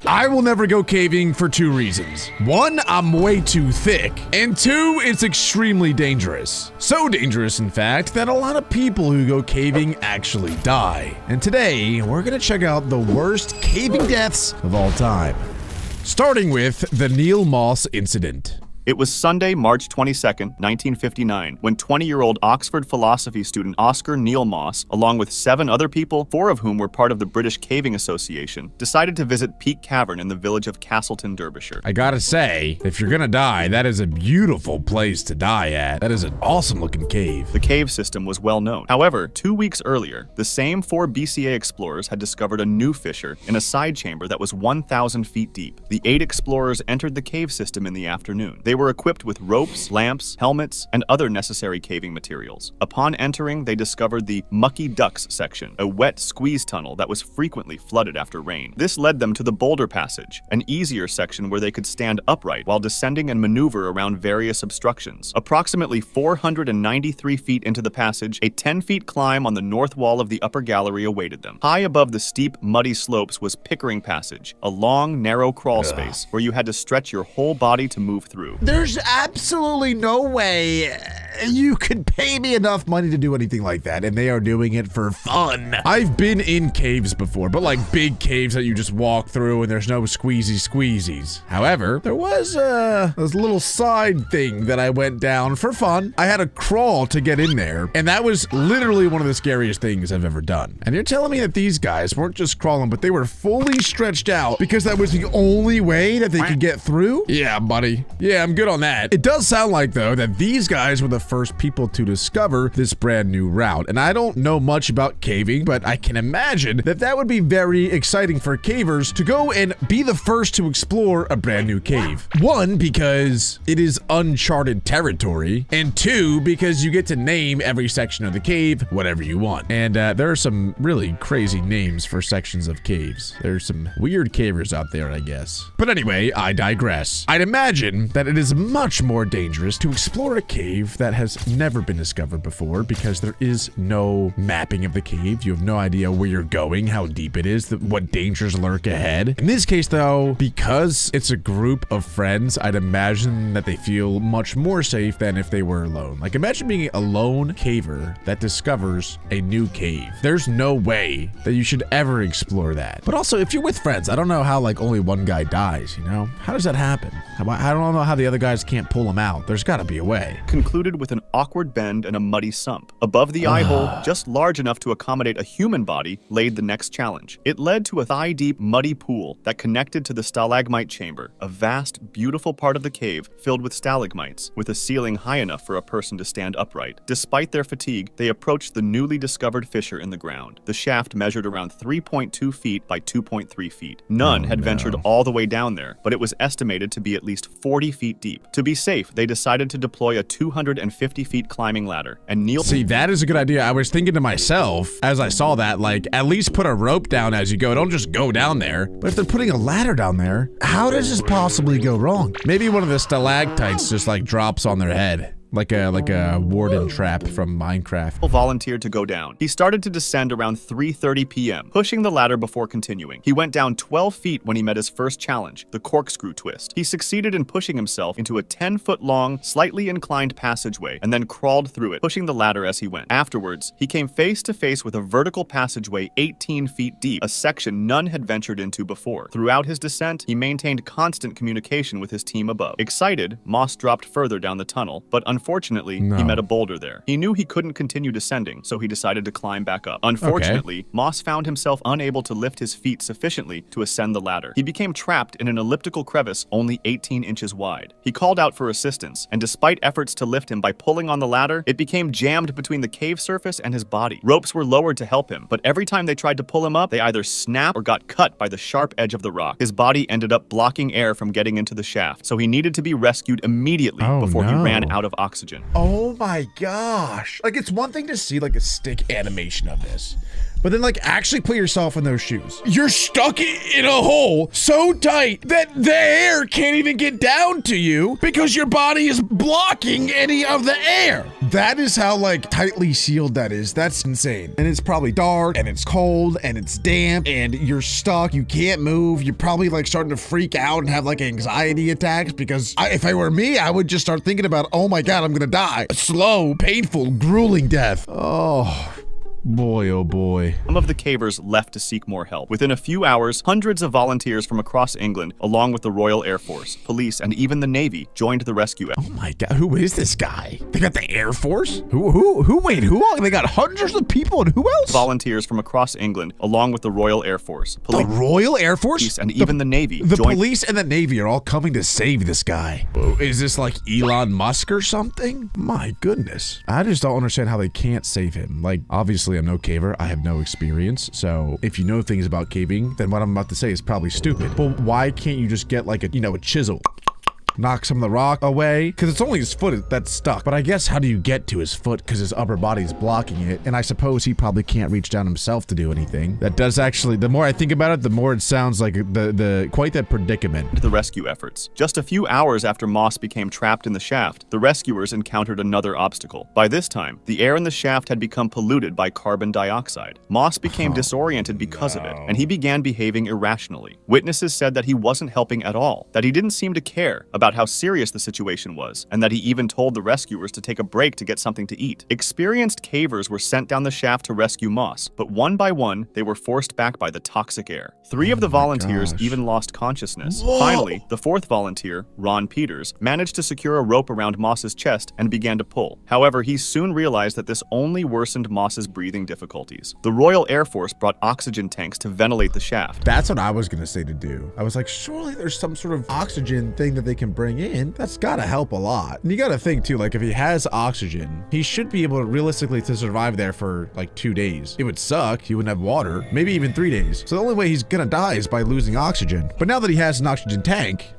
I will never go caving for two reasons. One, I'm way too thick. And two, it's extremely dangerous. So dangerous, in fact, that a lot of people who go caving actually die. And today, we're gonna check out the worst caving deaths of all time. Starting with the Neil Moss incident. It was Sunday, March 22nd, 1959, when 20-year-old Oxford philosophy student Oscar Neil Moss, along with 7 other people, 4 of whom were part of the British Caving Association, decided to visit Peak Cavern in the village of Castleton, Derbyshire. I gotta say, if you're gonna die, that is a beautiful place to die at. That is an awesome looking cave. The cave system was well known. However, 2 weeks earlier, the same 4 BCA explorers had discovered a new fissure in a side chamber that was 1,000 feet deep. The 8 explorers entered the cave system in the afternoon. They were equipped with ropes, lamps, helmets, and other necessary caving materials. Upon entering, they discovered the Mucky Ducks section, a wet squeeze tunnel that was frequently flooded after rain. This led them to the Boulder Passage, an easier section where they could stand upright while descending and maneuver around various obstructions. Approximately 493 feet into the passage, a 10-feet climb on the north wall of the upper gallery awaited them. High above the steep, muddy slopes was Pickering Passage, a long, narrow crawl space where you had to stretch your whole body to move through. There's absolutely no way you could pay me enough money to do anything like that, and they are doing it for fun. I've been in caves before, but like big caves that you just walk through and there's no squeezies. However, there was this little side thing that I went down for fun. I had to crawl to get in there, and that was literally one of the scariest things I've ever done. And you're telling me that these guys weren't just crawling, but they were fully stretched out because that was the only way that they could get through? Yeah, buddy. Yeah, I'm good on that. It does sound like, though, that these guys were the first people to discover this brand new route. And I don't know much about caving, but I can imagine that that would be very exciting for cavers to go and be the first to explore a brand new cave. 1, because it is uncharted territory, and 2, because you get to name every section of the cave whatever you want. And there are some really crazy names for sections of caves. There's some weird cavers out there, I guess. But anyway, I digress. I'd imagine that it is much more dangerous to explore a cave that has never been discovered before because there is no mapping of the cave. You have no idea where you're going, how deep it is, what dangers lurk ahead. In this case, though, because it's a group of friends, I'd imagine that they feel much more safe than if they were alone. Like, imagine being a lone caver that discovers a new cave. There's no way that you should ever explore that. But also, if you're with friends, I don't know how, like, only one guy dies, you know? How does that happen? I don't know how the other guys can't pull him out. There's gotta be a way. Concluded with an awkward bend and a muddy sump. Above the eye hole, just large enough to accommodate a human body, laid the next challenge. It led to a thigh-deep, muddy pool that connected to the stalagmite chamber, a vast, beautiful part of the cave filled with stalagmites, with a ceiling high enough for a person to stand upright. Despite their fatigue, they approached the newly discovered fissure in the ground. The shaft measured around 3.2 feet by 2.3 feet. None had ventured all the way down there, but it was estimated to be at least 40 feet deep. To be safe, they decided to deploy a 250 feet climbing ladder, and Neil— See, that is a good idea. I was thinking to myself, as I saw that, like, at least put a rope down as you go. Don't just go down there. But if they're putting a ladder down there, how does this possibly go wrong? Maybe one of the stalactites just, like, drops on their head. Like a warden trap from Minecraft. Volunteered to go down. He started to descend around 3:30 p.m., pushing the ladder before continuing. He went down 12 feet when he met his first challenge, the corkscrew twist. He succeeded in pushing himself into a 10-foot-long, slightly inclined passageway, and then crawled through it, pushing the ladder as he went. Afterwards, he came face to face with a vertical passageway 18 feet deep, a section none had ventured into before. Throughout his descent, he maintained constant communication with his team above. Excited, Moss dropped further down the tunnel, but unfortunately, he met a boulder there. He knew he couldn't continue descending, so he decided to climb back up. Unfortunately, Moss found himself unable to lift his feet sufficiently to ascend the ladder. He became trapped in an elliptical crevice only 18 inches wide. He called out for assistance, and despite efforts to lift him by pulling on the ladder, it became jammed between the cave surface and his body. Ropes were lowered to help him, but every time they tried to pull him up, they either snapped or got cut by the sharp edge of the rock. His body ended up blocking air from getting into the shaft, so he needed to be rescued immediately before he ran out of oxygen. Oh my gosh. Like, it's one thing to see like a stick animation of this, But then like actually put yourself in those shoes. You're stuck in a hole so tight that the air can't even get down to you because your body is blocking any of the air. That is how like tightly sealed that is. That's insane. And it's probably dark and it's cold and it's damp and you're stuck. You can't move. You're probably like starting to freak out and have like anxiety attacks because if I were me, I would just start thinking about, oh my God, I'm gonna die. Slow, painful, grueling death. Oh. Boy, oh boy. Some of the cavers left to seek more help. Within a few hours, hundreds of volunteers from across England, along with the Royal Air Force, police, and even the Navy, joined the rescue effort. Oh my God, who is this guy? They got the Air Force? Wait, who? They got hundreds of people and who else? Volunteers from across England, along with the Royal Air Force, the Royal Air Force? Police, and even the Navy. The police and the Navy are all coming to save this guy. Is this like Elon Musk or something? My goodness. I just don't understand how they can't save him. Like, obviously I'm no caver. I have no experience. So if you know things about caving, then what I'm about to say is probably stupid. But why can't you just get like a chisel? Knock some of the rock away, because it's only his foot that's stuck. But I guess how do you get to his foot because his upper body's blocking it? And I suppose he probably can't reach down himself to do anything. That does actually, the more I think about it, the more it sounds like quite that predicament. The rescue efforts. Just a few hours after Moss became trapped in the shaft, the rescuers encountered another obstacle. By this time, the air in the shaft had become polluted by carbon dioxide. Moss became disoriented because of it, and he began behaving irrationally. Witnesses said that he wasn't helping at all, that he didn't seem to care about how serious the situation was, and that he even told the rescuers to take a break to get something to eat. Experienced cavers were sent down the shaft to rescue Moss, but one by one, they were forced back by the toxic air. 3 of the volunteers even lost consciousness. Whoa. Finally, the 4th volunteer, Ron Peters, managed to secure a rope around Moss's chest and began to pull. However, he soon realized that this only worsened Moss's breathing difficulties. The Royal Air Force brought oxygen tanks to ventilate the shaft. That's what I was gonna say to do. I was like, surely there's some sort of oxygen thing that they can bring in. That's gotta help a lot. And you gotta think too, like if he has oxygen, he should be able to realistically to survive there for like 2 days. It would suck. He wouldn't have water, maybe even 3 days. So the only way he's gonna die is by losing oxygen. But now that he has an oxygen tank,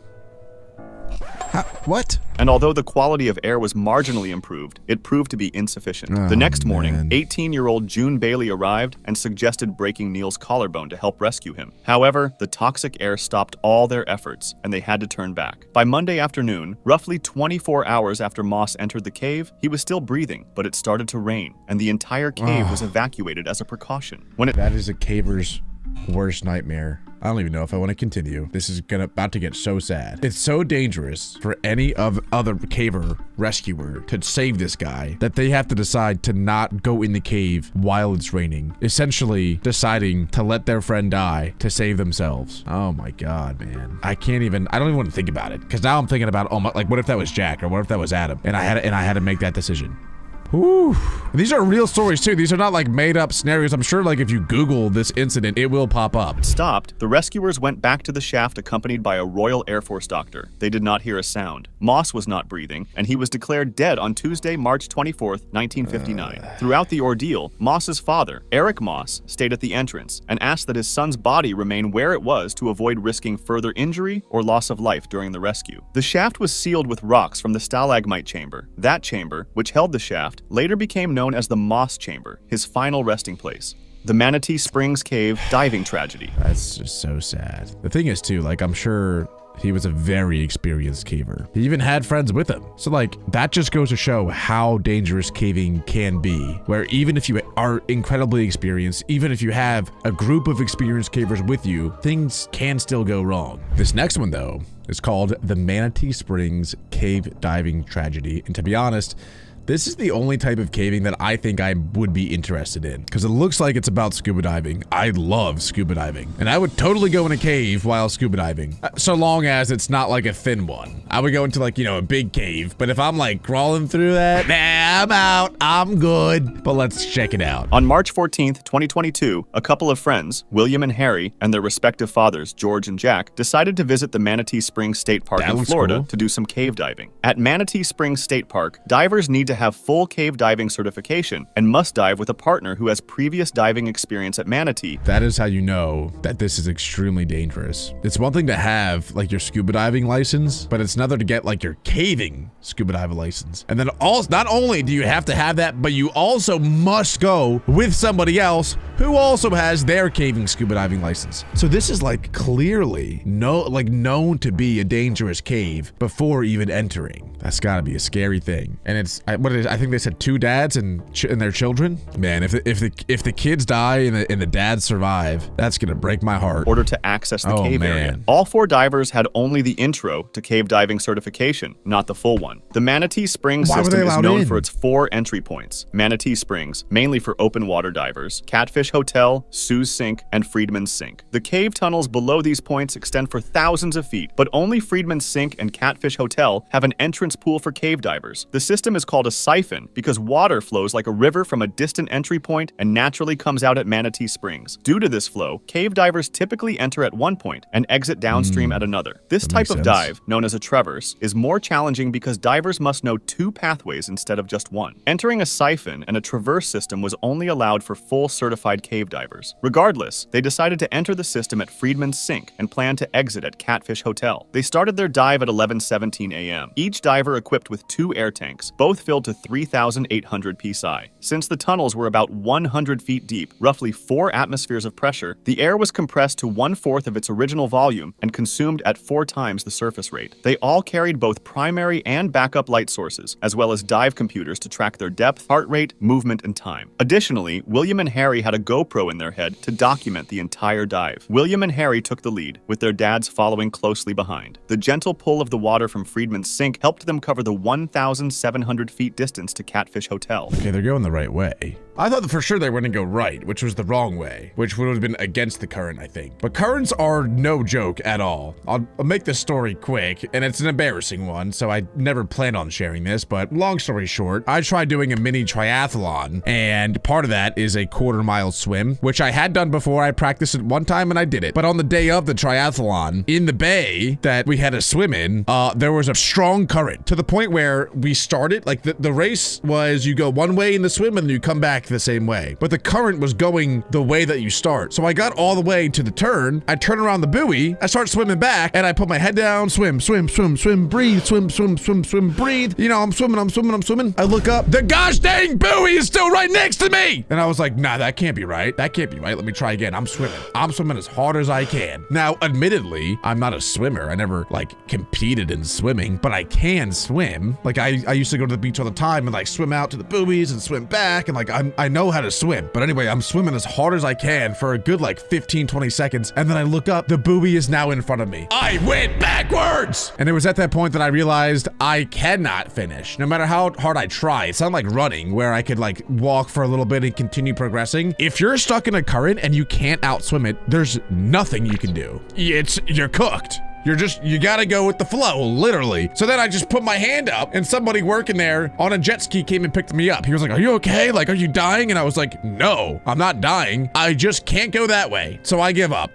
what? And although the quality of air was marginally improved, it proved to be insufficient. The next morning, 18-year-old June Bailey arrived and suggested breaking Neil's collarbone to help rescue him. However, the toxic air stopped all their efforts, and they had to turn back. By Monday afternoon, roughly 24 hours after Moss entered the cave, he was still breathing, but it started to rain, and the entire cave was evacuated as a precaution. That is a caver's worst nightmare. I don't even know if I want to continue. This is about to get so sad. It's so dangerous for any other caver rescuer to save this guy that they have to decide to not go in the cave while it's raining. Essentially deciding to let their friend die to save themselves. Oh my God, man. I don't even want to think about it because now I'm thinking about, oh my, like what if that was Jack or what if that was Adam and I had to make that decision. Whew. These are real stories too. These are not like made up scenarios. I'm sure like if you Google this incident, it will pop up. Stopped, the rescuers went back to the shaft accompanied by a Royal Air Force doctor. They did not hear a sound. Moss was not breathing, and he was declared dead on Tuesday, March 24th, 1959. Throughout the ordeal, Moss's father, Eric Moss, stayed at the entrance and asked that his son's body remain where it was to avoid risking further injury or loss of life during the rescue. The shaft was sealed with rocks from the stalagmite chamber. That chamber, which held the shaft, later became known as the Moss Chamber, his final resting place. The Manatee Springs Cave diving tragedy. That's just so sad. The thing is too, like I'm sure he was a very experienced caver. He even had friends with him. So like that just goes to show how dangerous caving can be, where even if you are incredibly experienced, even if you have a group of experienced cavers with you, things can still go wrong. This next one though is called the Manatee Springs Cave Diving Tragedy. And to be honest, this is the only type of caving that I think I would be interested in because it looks like it's about scuba diving. I love scuba diving and I would totally go in a cave while scuba diving so long as it's not like a thin one. I would go into like, a big cave, but if I'm like crawling through that, nah, I'm out. I'm good. But let's check it out. On March 14th, 2022, a couple of friends, William and Harry, and their respective fathers, George and Jack, decided to visit the Manatee Springs State Park in Florida to do some cave diving. At Manatee Springs State Park, divers need to have full cave diving certification and must dive with a partner who has previous diving experience at Manatee. That is how you know that this is extremely dangerous. It's one thing to have like your scuba diving license, but it's another to get like your caving scuba diving license. And then also, not only do you have to have that, but you also must go with somebody else who also has their caving scuba diving license. So this is like clearly known to be a dangerous cave before even entering. That's gotta be a scary thing. And it's, I think they said 2 dads and their children. Man, if the kids die and the dads survive, that's gonna break my heart. In order to access the cave area. All 4 divers had only the intro to cave diving certification, not the full one. The Manatee Springs system is known for its 4 entry points. Manatee Springs, mainly for open water divers, Catfish Hotel, Sue's Sink, and Freedman's Sink. The cave tunnels below these points extend for thousands of feet, but only Freedman's Sink and Catfish Hotel have an entrance pool for cave divers. The system is called a siphon because water flows like a river from a distant entry point and naturally comes out at Manatee Springs. Due to this flow, cave divers typically enter at one point and exit downstream at another. This type of dive, known as a traverse, is more challenging because divers must know 2 pathways instead of just 1. Entering a siphon and a traverse system was only allowed for full certified cave divers. Regardless, they decided to enter the system at Freedman's Sink and planned to exit at Catfish Hotel. They started their dive at 11:17 a.m. Each diver equipped with 2 air tanks, both filled to 3,800 psi. Since the tunnels were about 100 feet deep, roughly 4 atmospheres of pressure, the air was compressed to 1/4 of its original volume and consumed at 4 times the surface rate. They all carried both primary and backup light sources, as well as dive computers to track their depth, heart rate, movement, and time. Additionally, William and Harry had a GoPro in their head to document the entire dive. William and Harry took the lead, with their dads following closely behind. The gentle pull of the water from Freedman's Sink helped them cover the 1,700 feet distance to Catfish Hotel. Okay, they're going the right way. I thought for sure they were gonna go right, which was the wrong way, which would have been against the current, I think. But currents are no joke at all. I'll make this story quick, and it's an embarrassing one, so I never planned on sharing this, but long story short, I tried doing a mini triathlon, and part of that is a 1/4 mile swim, which I had done before. I practiced it one time and I did it. But on the day of the triathlon, in the bay that we had to swim in, there was a strong current to the point where we started, like the race was you go one way in the swim and then you come back the same way, but the current was going the way that you start. So I got all the way to the turn, I turn around the buoy, I start swimming back, and I put my head down, swim, swim, swim, swim, breathe, swim, swim, swim, swim, breathe. You know, I'm swimming, I'm swimming, I'm swimming. I look up, the gosh dang buoy is still right next to me! And I was like, nah, that can't be right. That can't be right. Let me try again. I'm swimming as hard as I can. Now, admittedly, I'm not a swimmer. I never like competed in swimming, but I can swim. Like I used to go to the beach all the time and like swim out to the buoys and swim back, and like I know how to swim. But anyway, I'm swimming as hard as I can for a good like 15-20 seconds, and then I look up, the buoy is now in front of me. I went backwards! And it was at that point that I realized I cannot finish, no matter how hard I try. It's not like running where I could like walk for a little bit and continue progressing. If you're stuck in a current and you can't outswim it, there's nothing you can do. You're cooked. You gotta go with the flow, literally. So then I just put my hand up, and somebody working there on a jet ski came and picked me up. He was like, are you okay? Like, are you dying? And I was like, no, I'm not dying. I just can't go that way. So I give up.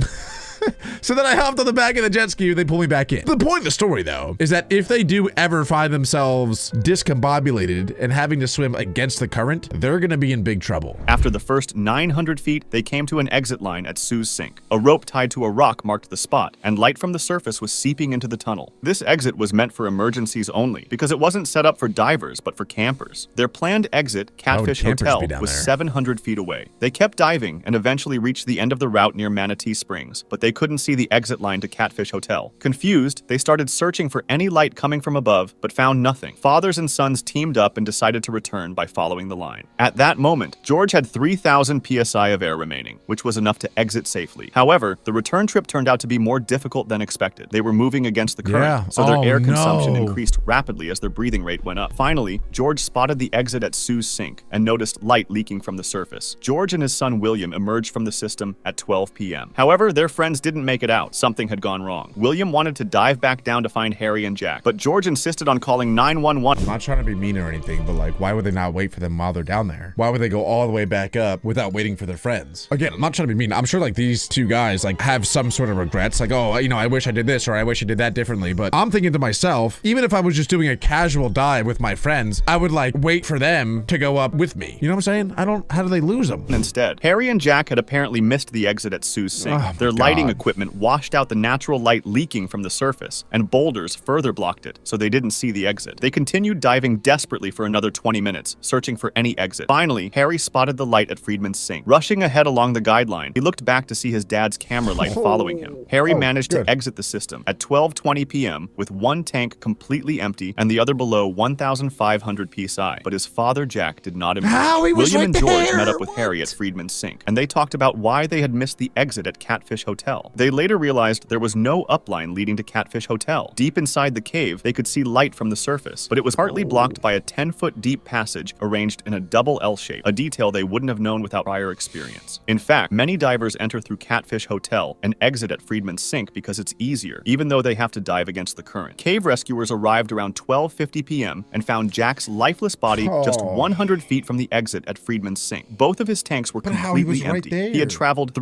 So then I hopped on the back of the jet ski and they pulled me back in. The point of the story, though, is that if they do ever find themselves discombobulated and having to swim against the current, they're gonna be in big trouble. After the first 900 feet, they came to an exit line at Sue's Sink. A rope tied to a rock marked the spot, and light from the surface was seeping into the tunnel. This exit was meant for emergencies only, because it wasn't set up for divers, but for campers. Their planned exit, Catfish Hotel, was 700 feet away. They kept diving and eventually reached the end of the route near Manatee Springs, but they couldn't see the exit line to Catfish Hotel. Confused, they started searching for any light coming from above, but found nothing. Fathers and sons teamed up and decided to return by following the line. At that moment, George had 3,000 psi of air remaining, which was enough to exit safely. However, the return trip turned out to be more difficult than expected. They were moving against the current, so their air consumption increased rapidly as their breathing rate went up. Finally, George spotted the exit at Sue's Sink and noticed light leaking from the surface. George and his son William emerged from the system at 12 p.m. However, their friends didn't make it out. Something had gone wrong. William wanted to dive back down to find Harry and Jack, but George insisted on calling 911. I'm not trying to be mean or anything, but like, why would they not wait for them while they're down there? Why would they go all the way back up without waiting for their friends? Again, I'm not trying to be mean. I'm sure like these two guys like have some sort of regrets. Like, oh, you know, I wish I did this or I wish I did that differently. But I'm thinking to myself, even if I was just doing a casual dive with my friends, I would like wait for them to go up with me. You know what I'm saying? How do they lose them? Instead, Harry and Jack had apparently missed the exit at Sue's sink. Oh, Their God. lighting equipment washed out the natural light leaking from the surface, and boulders further blocked it, so they didn't see the exit. They continued diving desperately for another 20 minutes, searching for any exit. Finally, Harry spotted the light at Friedman's sink. Rushing ahead along the guideline, he looked back to see his dad's camera light following him. Harry managed to exit the system at 12:20 p.m. with one tank completely empty and the other below 1,500 psi. But his father, Jack, did not emerge. How? He was William right and George there. met up with Harry at Friedman's sink, and they talked about why they had missed the exit at Catfish Hotel. They later realized there was no upline leading to Catfish Hotel. Deep inside the cave, they could see light from the surface, but it was partly blocked by a 10-foot deep passage arranged in a double L shape, a detail they wouldn't have known without prior experience. In fact, many divers enter through Catfish Hotel and exit at Friedman's sink because it's easier, even though they have to dive against the current. Cave rescuers arrived around 12:50 p.m. and found Jack's lifeless body just 100 feet from the exit at Friedman's sink. Both of his tanks were how he was completely right empty. He had there. traveled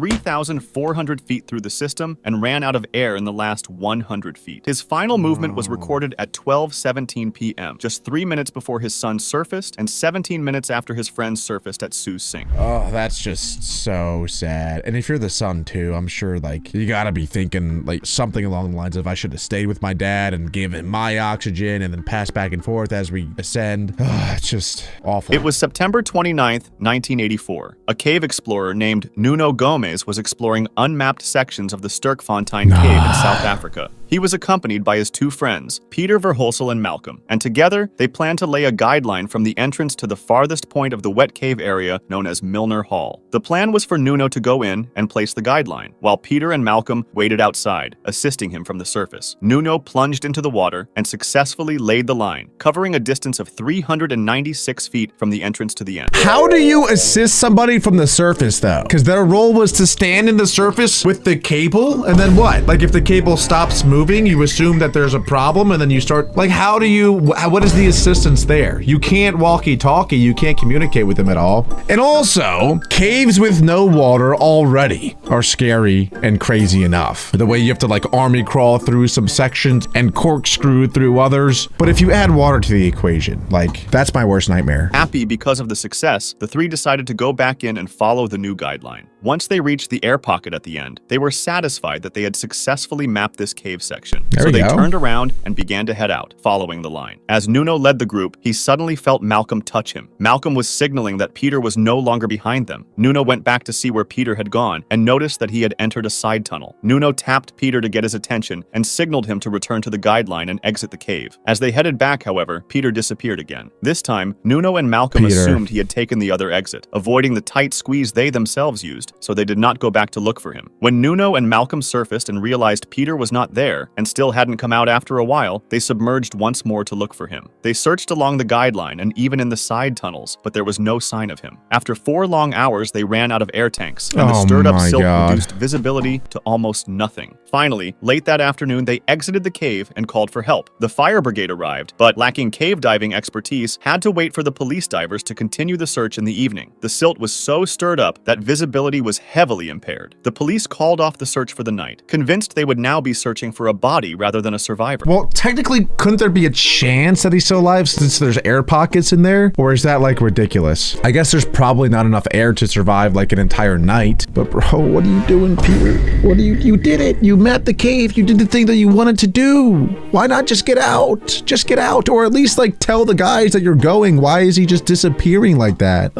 3,400 feet through the system and ran out of air in the last 100 feet. His final movement was recorded at 12:17 p.m., just 3 minutes before his son surfaced and 17 minutes after his friends surfaced at Sue's sink. Oh, that's just so sad. And if you're the son too, I'm sure like you gotta be thinking like something along the lines of I should have stayed with my dad and give him my oxygen and then pass back and forth as we ascend. It's just awful. It was September 29th, 1984. A cave explorer named Nuno Gomes was exploring unmapped sections of the Sterkfontein Cave in South Africa. He was accompanied by his two friends, Peter Verhulsel and Malcolm, and together they planned to lay a guideline from the entrance to the farthest point of the wet cave area known as Milner Hall. The plan was for Nuno to go in and place the guideline, while Peter and Malcolm waited outside, assisting him from the surface. Nuno plunged into the water and successfully laid the line, covering a distance of 396 feet from the entrance to the end. How do you assist somebody from the surface though? Because their role was to stand in the surface with the cable and then what? Like if the cable stops moving, you assume that there's a problem and then you start, like how do you, what is the assistance there? You can't walkie-talkie, you can't communicate with them at all. And also, caves with no water already are scary and crazy enough. The way you have to like army crawl through some sections and corkscrew through others. But if you add water to the equation, like that's my worst nightmare. Happy because of the success, the three decided to go back in and follow the new guideline. Once they reached the air pocket at the end, they were satisfied that they had successfully mapped this cave section. There So we they go. turned around and began to head out, following the line. As Nuno led the group, he suddenly felt Malcolm touch him. Malcolm was signaling that Peter was no longer behind them. Nuno went back to see where Peter had gone and noticed that he had entered a side tunnel. Nuno tapped Peter to get his attention and signaled him to return to the guideline and exit the cave. As they headed back, however, Peter disappeared again. This time, Nuno and Malcolm assumed he had taken the other exit, avoiding the tight squeeze they themselves used, so they did not go back to look for him. When Nuno and Malcolm surfaced and realized Peter was not there and still hadn't come out after a while, they submerged once more to look for him. They searched along the guideline and even in the side tunnels, but there was no sign of him. After 4 long hours, they ran out of air tanks, and the Oh stirred-up my silt God. reduced visibility to almost nothing. Finally, late that afternoon, they exited the cave and called for help. The fire brigade arrived, but lacking cave diving expertise, had to wait for the police divers to continue the search in the evening. The silt was so stirred up that visibility was heavily impaired. The police called off the search for the night, convinced they would now be searching for a body rather than a survivor. Well, technically, couldn't there be a chance that he's still alive since there's air pockets in there? Or is that like ridiculous? I guess there's probably not enough air to survive like an entire night. But bro, what are you doing, Peter? What are you did it. You met the cave. You did the thing that you wanted to do. Why not just get out? Just get out. Or at least like tell the guys that you're going. Why is he just disappearing like that?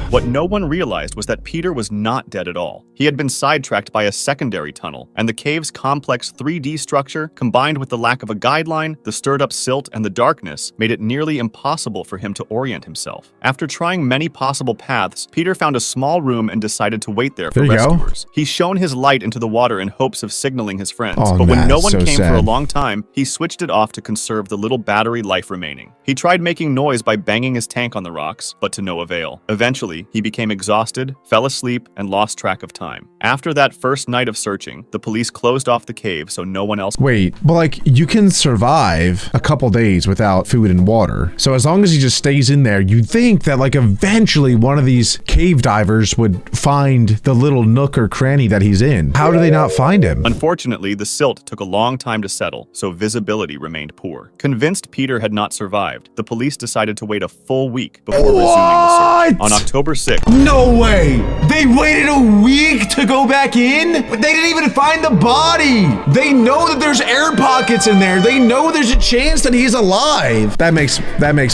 What no one realized was that Peter was not dead at all. He had been sidetracked by a secondary tunnel, and the cave's complex 3D structure, combined with the lack of a guideline, the stirred-up silt, and the darkness, made it nearly impossible for him to orient himself. After trying many possible paths, Peter found a small room and decided to wait there for There you go. rescuers. He shone his light into the water in hopes of signaling his friends, Oh, but when man, no one so came for a sad. long time, he switched it off to conserve the little battery life remaining. He tried making noise by banging his tank on the rocks, but to no avail. Eventually, Eventually, he became exhausted, fell asleep, and lost track of time. After that first night of searching, the police closed off the cave so no one else— Wait, but like you can survive a couple days without food and water. So as long as he just stays in there, you'd think that like eventually one of these cave divers would find the little nook or cranny that he's in. How do they not find him? Unfortunately, the silt took a long time to settle, so visibility remained poor. Convinced Peter had not survived, the police decided to wait a full week before resuming the search. On October 6th— No way! They waited a week to go back in? But they didn't even find the body! They know that there's air pockets in there. They know there's a chance that he's alive. That makes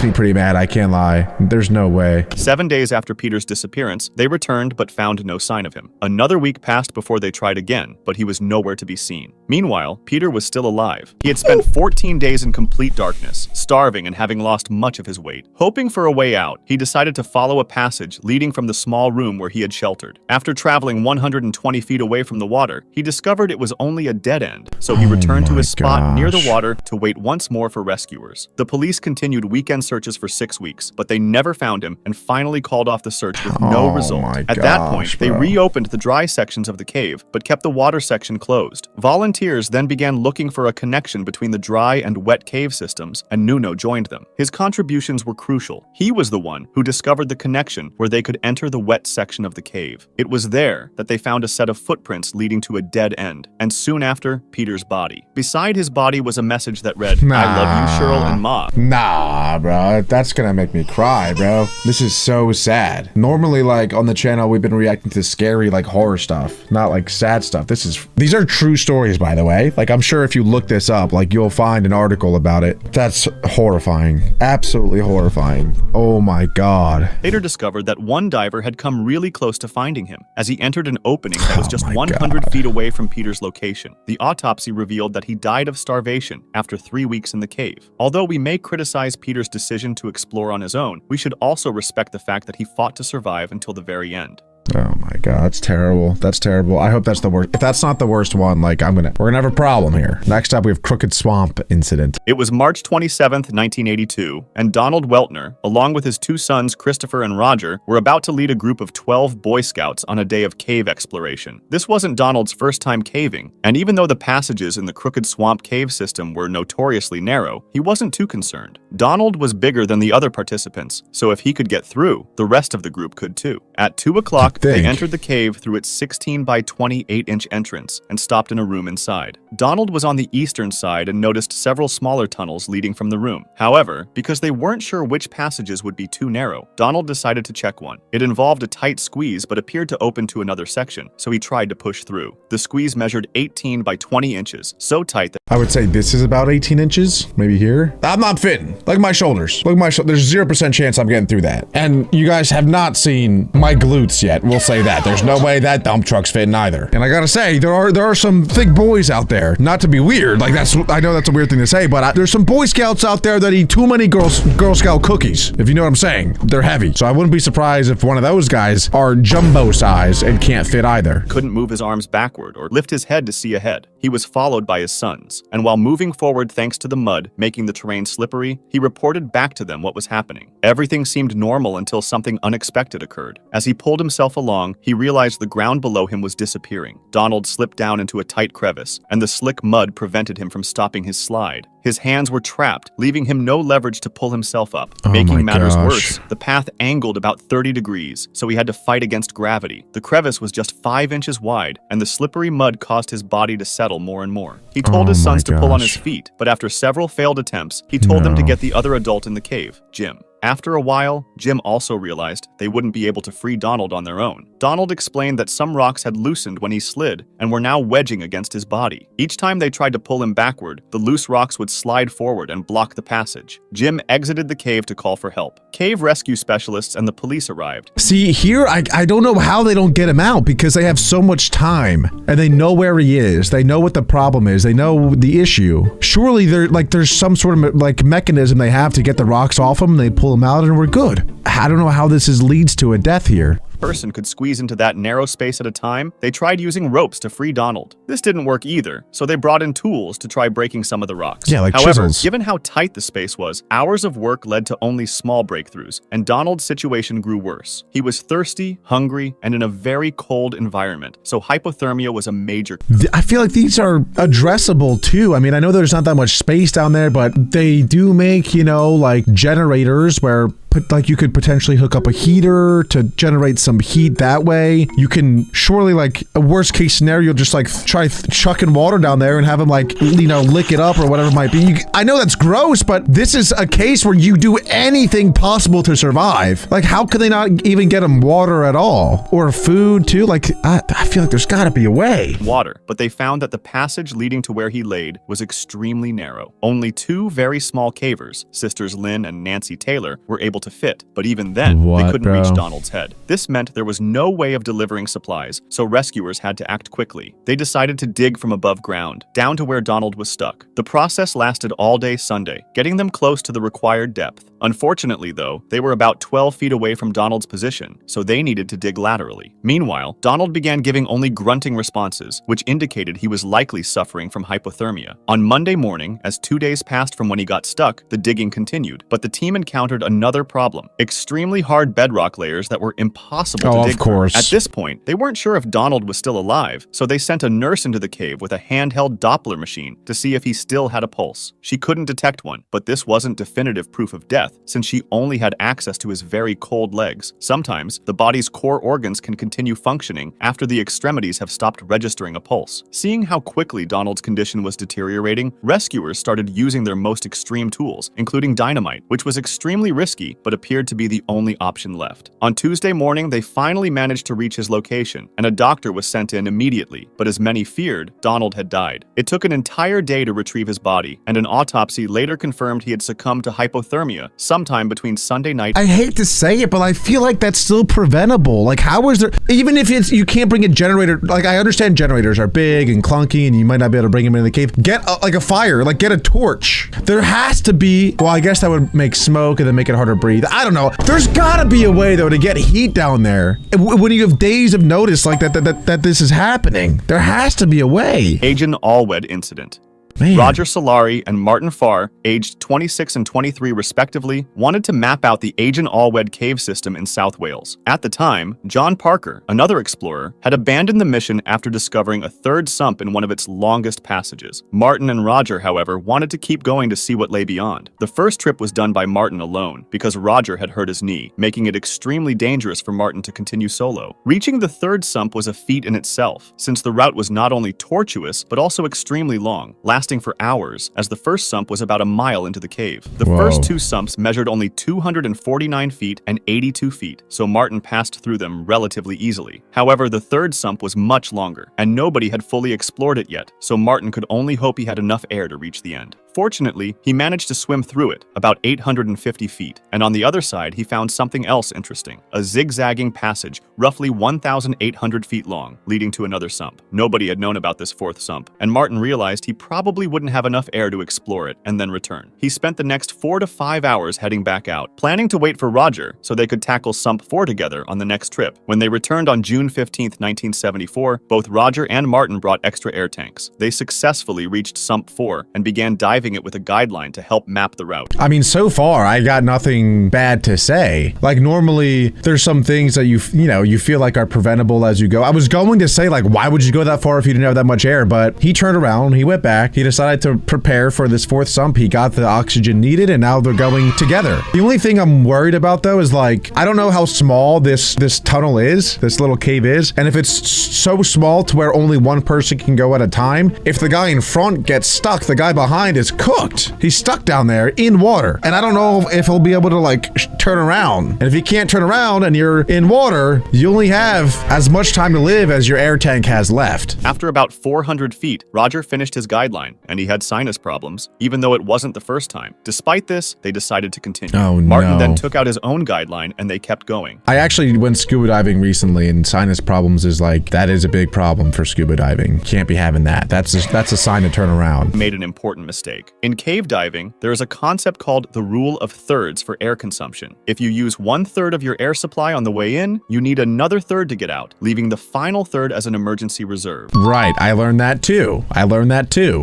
me pretty mad, I can't lie. There's no way. 7 days after Peter's disappearance, they returned but found no sign of him. Another week passed before they tried again, but he was nowhere to be seen. Meanwhile, Peter was still alive. He had spent 14 days in complete darkness, starving and having lost much of his weight. Hoping for a way out, he decided to follow a passage leading from the small room where he had sheltered. After traveling 120 feet away from the water, he discovered it was only a dead end, so he returned to his spot near the water to wait once more for rescuers. The police continued weekend searches for 6 weeks, but they never found him and finally called off the search with no result. At that point, they reopened the dry sections of the cave, but kept the water section closed. Volunteers then began looking for a connection between the dry and wet cave systems, and Nuno joined them. His contributions were crucial. He was the one who discovered the connection where they could enter the wet section of the cave. It was there that they found a set of footprints leading to a dead end, and soon after, Peter's body. Beside his body was a message that read, "I love you, Cheryl and Ma." Nah, bro. That's gonna make me cry, bro. This is so sad. Normally, like, on the channel, we've been reacting to scary, like, horror stuff, not, like, sad stuff. These are true stories, by the way. Like, I'm sure if you look this up, like, you'll find an article about it. That's horrifying. Absolutely horrifying. Oh my God. Later discovered that one diver had come really close to finding him, as he entered an opening that was just 100 feet away from Peter's location. The autopsy revealed that he died of starvation after 3 weeks in the cave. Although we may criticize Peter's decision to explore on his own, we should also respect the fact that he fought to survive until the very end. Oh my God, that's terrible. That's terrible. I hope that's the worst. If that's not the worst one, like, we're gonna have a problem here. Next up, we have Crooked Swamp incident. It was March 27th, 1982, and Donald Weltner, along with his 2 sons, Christopher and Roger, were about to lead a group of 12 Boy Scouts on a day of cave exploration. This wasn't Donald's first time caving, and even though the passages in the Crooked Swamp cave system were notoriously narrow, he wasn't too concerned. Donald was bigger than the other participants, so if he could get through, the rest of the group could too. At 2 o'clock, they entered the cave through its 16 by 28-inch entrance and stopped in a room inside. Donald was on the eastern side and noticed several smaller tunnels leading from the room. However, because they weren't sure which passages would be too narrow, Donald decided to check one. It involved a tight squeeze but appeared to open to another section, so he tried to push through. The squeeze measured 18 by 20 inches, so tight that— I would say this is about 18 inches, maybe here. I'm not fitting. Look at my shoulders. Look at my shoulders. There's 0% chance I'm getting through that. And you guys have not seen my glutes yet. We'll say that. There's no way that dump truck's fitting either. And I gotta say, there are some thick boys out there. Not to be weird, like I know that's a weird thing to say, but there's some Boy Scouts out there that eat too many Girl Scout cookies, if you know what I'm saying. They're heavy. So I wouldn't be surprised if one of those guys are jumbo size and can't fit either. Couldn't move his arms backward or lift his head to see ahead. He was followed by his sons, and while moving forward thanks to the mud, making the terrain slippery, he reported back to them what was happening. Everything seemed normal until something unexpected occurred. As he pulled himself along, he realized the ground below him was disappearing. Donald slipped down into a tight crevice, and the slick mud prevented him from stopping his slide. His hands were trapped, leaving him no leverage to pull himself up. Making matters worse, the path angled about 30 degrees, so he had to fight against gravity. The crevice was just 5 inches wide, and the slippery mud caused his body to settle more and more. He told his sons to pull on his feet, but after several failed attempts, he told them to get the other adult in the cave, Jim. After a while, Jim also realized they wouldn't be able to free Donald on their own. Donald explained that some rocks had loosened when he slid and were now wedging against his body. Each time they tried to pull him backward, the loose rocks would slide forward and block the passage. Jim exited the cave to call for help. Cave rescue specialists and the police arrived. See, here, I don't know how they don't get him out because they have so much time and they know where he is. They know what the problem is. They know the issue. Surely there's some sort of like mechanism they have to get the rocks off him and they pull him out and we're good. I don't know how this leads to a death here. person could squeeze into that narrow space at a time, they tried using ropes to free Donald. This didn't work either, so they brought in tools to try breaking some of the rocks. Yeah, like However, chisels. given how tight the space was, hours of work led to only small breakthroughs, and Donald's situation grew worse. He was thirsty, hungry, and in a very cold environment, so hypothermia was a major. I feel like these are addressable too. I mean, I know there's not that much space down there, but they do make, like generators where like you could potentially hook up a heater to generate some heat that way. You can surely, like, a worst case scenario, just like try chucking water down there and have them like, lick it up or whatever it might be. I know that's gross, but this is a case where you do anything possible to survive. Like, how could they not even get him water at all? Or food too? Like, I feel like there's gotta be a way. Water, but they found that the passage leading to where he laid was extremely narrow. Only two very small cavers, sisters Lynn and Nancy Taylor, were able to fit, but even then, they couldn't reach Donald's head. This meant there was no way of delivering supplies, so rescuers had to act quickly. They decided to dig from above ground, down to where Donald was stuck. The process lasted all day Sunday, getting them close to the required depth. Unfortunately, though, they were about 12 feet away from Donald's position, so they needed to dig laterally. Meanwhile, Donald began giving only grunting responses, which indicated he was likely suffering from hypothermia. On Monday morning, as 2 days passed from when he got stuck, the digging continued, but the team encountered another problem: extremely hard bedrock layers that were impossible to dig of course. through. At this point, they weren't sure if Donald was still alive, so they sent a nurse into the cave with a handheld Doppler machine to see if he still had a pulse. She couldn't detect one, but this wasn't definitive proof of death, since she only had access to his very cold legs. Sometimes, the body's core organs can continue functioning after the extremities have stopped registering a pulse. Seeing how quickly Donald's condition was deteriorating, rescuers started using their most extreme tools, including dynamite, which was extremely risky but appeared to be the only option left. On Tuesday morning, they finally managed to reach his location, and a doctor was sent in immediately, but as many feared, Donald had died. It took an entire day to retrieve his body, and an autopsy later confirmed he had succumbed to hypothermia sometime between Sunday night. I hate to say it, but I feel like that's still preventable. Like, how is there, even if you can't bring a generator, like, I understand generators are big and clunky and you might not be able to bring them in the cave. Get like a fire, like get a torch. There has to be, well, I guess that would make smoke and then make it harder to breathe. I don't know. There's gotta be a way though to get heat down there when you have days of notice like that this is happening. There has to be a way. Agent Allwed incident. Man. Roger Solari and Martin Farr, aged 26 and 23 respectively, wanted to map out the Agent Allwed cave system in South Wales. At the time, John Parker, another explorer, had abandoned the mission after discovering a third sump in one of its longest passages. Martin and Roger, however, wanted to keep going to see what lay beyond. The first trip was done by Martin alone, because Roger had hurt his knee, making it extremely dangerous for Martin to continue solo. Reaching the third sump was a feat in itself, since the route was not only tortuous, but also extremely long, lasting for hours, as the first sump was about a mile into the cave. The first two sumps measured only 249 feet and 82 feet, so Martin passed through them relatively easily. However, the third sump was much longer, and nobody had fully explored it yet, so Martin could only hope he had enough air to reach the end. Fortunately, he managed to swim through it, about 850 feet, and on the other side he found something else interesting, a zigzagging passage roughly 1,800 feet long, leading to another sump. Nobody had known about this fourth sump, and Martin realized he probably wouldn't have enough air to explore it and then return. He spent the next 4 to 5 hours heading back out, planning to wait for Roger so they could tackle Sump 4 together on the next trip. When they returned on June 15, 1974, both Roger and Martin brought extra air tanks. They successfully reached Sump 4 and began diving it with a guideline to help map the route. I mean, so far, I got nothing bad to say. Like, normally, there's some things that you feel like are preventable as you go. I was going to say, like, why would you go that far if you didn't have that much air? But he turned around, he went back, he decided to prepare for this fourth sump. He got the oxygen needed, and now they're going together. The only thing I'm worried about, though, is, like, I don't know how small this tunnel is, this little cave is, and if it's so small to where only one person can go at a time, if the guy in front gets stuck, the guy behind is cooked. He's stuck down there in water, and I don't know if he'll be able to like turn around. And if he can't turn around and you're in water, you only have as much time to live as your air tank has left. After about 400 feet, Roger finished his guideline guideline, and he had sinus problems, even though it wasn't the first time. Despite this, they decided to continue. Oh, Martin no. then took out his own guideline, and they kept going. I actually went scuba diving recently, and sinus problems is like, that is a big problem for scuba diving. Can't be having that. That's a sign to turn around. Made an important mistake. In cave diving, there is a concept called the rule of thirds for air consumption. If you use 1/3 of your air supply on the way in, you need another third to get out, leaving the final third as an emergency reserve. Right, I learned that too.